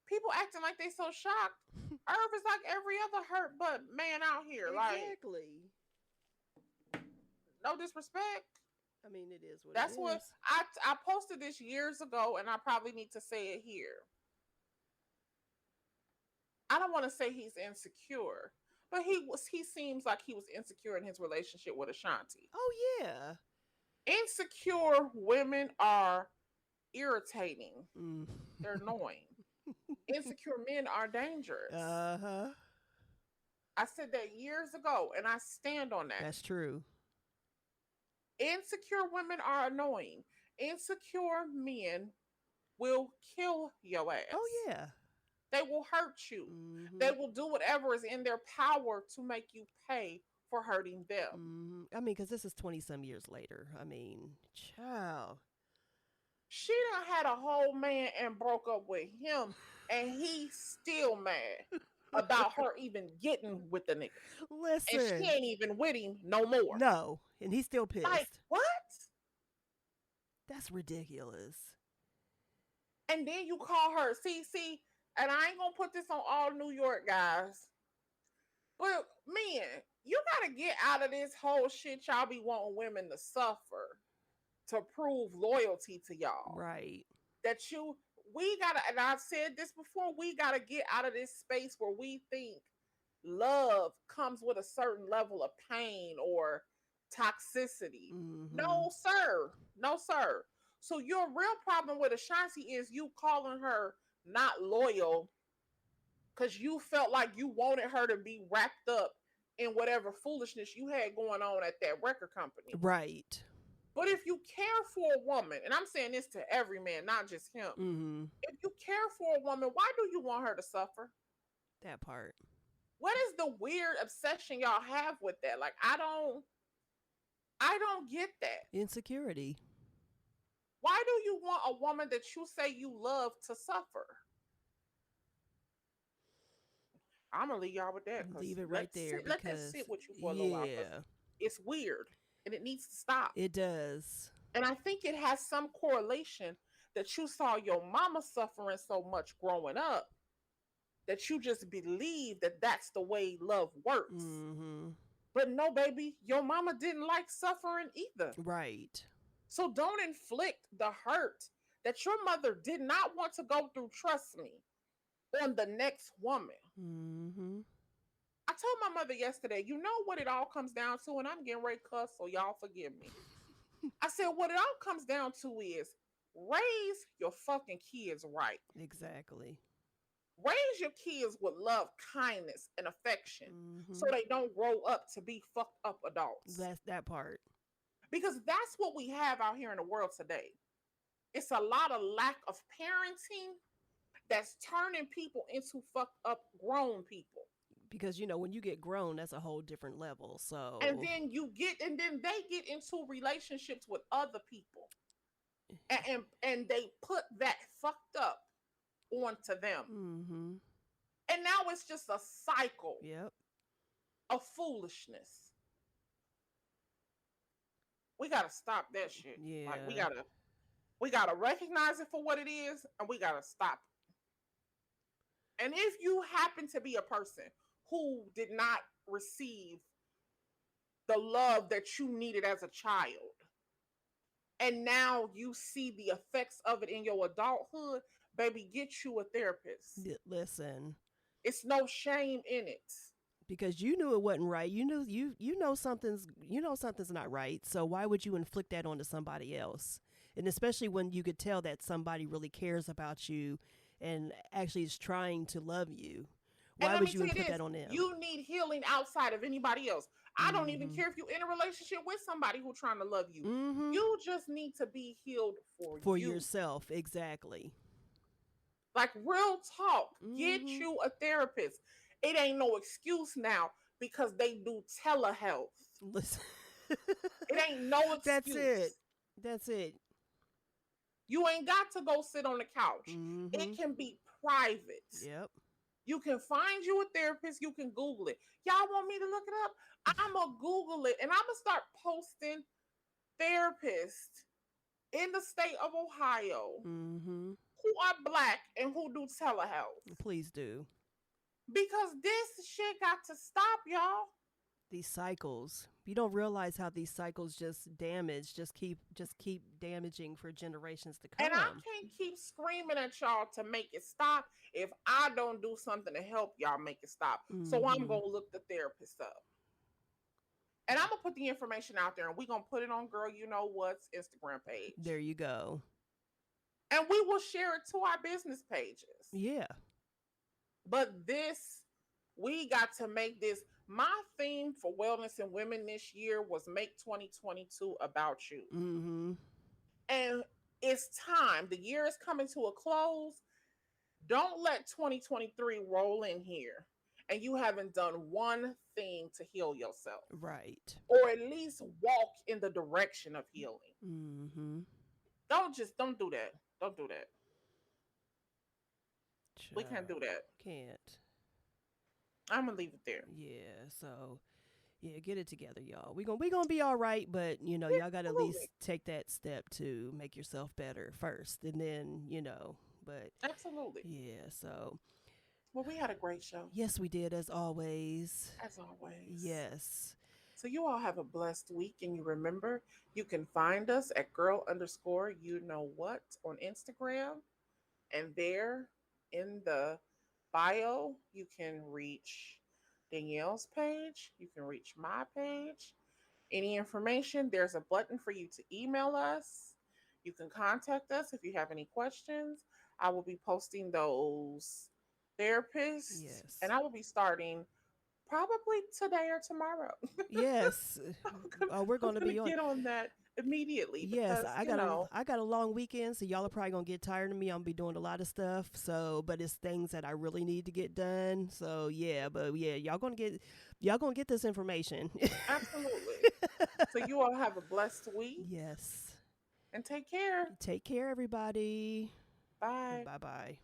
people acting like they so shocked. Irv is like every other hurt but man out here. Like Exactly. no disrespect. I mean, it is what it That's what is. I posted this years ago, and I probably need to say it here. I don't want to say he's insecure, but he seems like he was insecure in his relationship with Ashanti. Oh yeah. Insecure women are irritating. Mm. They're annoying. Insecure men are dangerous. Uh-huh. I said that years ago, and I stand on that. That's true. Insecure women are annoying. Insecure men will kill your Oh ass. yeah. They will hurt you. Mm-hmm. They will do whatever is in their power to make you pay for hurting them. Mm-hmm. I mean, because this is 20 some years later. I mean, child. She done had a whole man and broke up with him, and he's still mad about her even getting with the nigga. And she Listen. ain't even with him no more. No. And he's still Like, pissed. what? That's ridiculous. And then you call her, see, and I ain't gonna put this on all New York guys, but men, you gotta get out of this whole shit y'all be wanting women to suffer to prove loyalty to y'all. Right. That we gotta, and I've said this before, we gotta get out of this space where we think love comes with a certain level of pain or toxicity. Mm-hmm. No, sir. No, sir. So your real problem with Ashanti is you calling her not loyal because you felt like you wanted her to be wrapped up in whatever foolishness you had going on at that record company. Right. But if you care for a woman, and I'm saying this to every man, not just him, Mm-hmm. if you care for a woman, why do you want her to suffer? That part. What is the weird obsession y'all have with that? Like I don't get that. Insecurity. Why do you want a woman that you say you love to suffer? I'm gonna leave y'all with that because Leave it right there let that because, sit with you for a little while because yeah, it's weird and it needs to stop. it does. And I think it has some correlation that you saw your mama suffering so much growing up that you just believe that that's the way love works. Mm-hmm. But no, baby, your mama didn't like suffering either. Right. So don't inflict the hurt that your mother did not want to go through, trust me, on the next woman. Mm-hmm. I told my mother yesterday, you know what it all comes down to, and I'm getting ready to cuss, so y'all forgive me. I said, what it all comes down to is raise your fucking kids right. Exactly. Raise your kids with love, kindness, and affection Mm-hmm. so they don't grow up to be fucked up adults. That's that part. Because that's what we have out here in the world today. It's a lot of lack of parenting that's turning people into fucked up grown people. Because when you get grown, that's a whole different level. So And then they get into relationships with other people. And they put that fucked up onto them. mm-hmm. And now it's just a cycle. Yep. of foolishness. We gotta stop that shit. Like Yeah. we gotta recognize it for what it is, and we gotta stop it. And if you happen to be a person who did not receive the love that you needed as a child, and now you see the effects of it in your adulthood, baby, get you a therapist. Listen, It's no shame in it. because you knew it wasn't right. You know something's not right. So why would you inflict that onto somebody else? And especially when you could tell that somebody really cares about you and actually is trying to love you. And Why let me would you tell you inflict this, that on them? you need healing outside of anybody else. I don't even Mhm. care if you're in a relationship with somebody who's trying to love you. Mhm. You just need to be healed for For you. yourself, exactly. Like real talk, get Mhm. you a therapist. It ain't no excuse now because they do telehealth. Listen. It ain't no That's it. excuse. That's it. You ain't got to go sit on the couch. It Mhm. can be private. Yep. You can find you a therapist. You can Google it. Y'all want me to look it up? I'm going to Google it and I'm going to start posting therapists in the state of Ohio Mhm. who are black and who do telehealth. Please do. Because this shit got to stop, y'all. These cycles. You don't realize how these cycles just keep damaging for generations to And I come. can't keep screaming at y'all to make it stop if I don't do something to help y'all make it stop. So I'm Mhm. going to look the therapist up. And I'm going to put the information out there and we're going to put it on Girl You Know What's Instagram page. There you go. And we will share it to our business pages. Yeah. But we got to make this. My theme for Wellness and Women this year was make 2022 about you. Mhm. And it's time. The year is coming to a close. Don't let 2023 roll in here and you haven't done one thing to heal yourself. Right. Or at least walk in the direction of healing. Mhm. Don't do that. Don't do that. We can't Child. do that. Can't. I'm gonna leave it there. Yeah. So yeah, get it together, y'all. We gonna be all right, but Yeah, y'all gotta at absolutely. least take that step to make yourself better first, and then But Absolutely. yeah. So Well, we had a great show, yes, we did as always. as always. Yes. So you all have a blessed week, and you remember you can find us at girl underscore you know what on Instagram, and there in the bio you can reach Danielle's page, you can reach my page. Any information, there's a button for you to email us. You can contact us if you have any questions. I will be posting those therapists, and Yes. I will be starting probably today or tomorrow. Yes. We're I'm gonna gonna be on. get on that immediately Yes, because I got a long weekend, so y'all are probably gonna get tired of me. I'm gonna be doing a lot of stuff. So, but it's things that I really need to get done. So yeah, but yeah, y'all gonna get this information. absolutely. So you all have a blessed week Yes. and take care. Take care, everybody. Bye. Bye bye.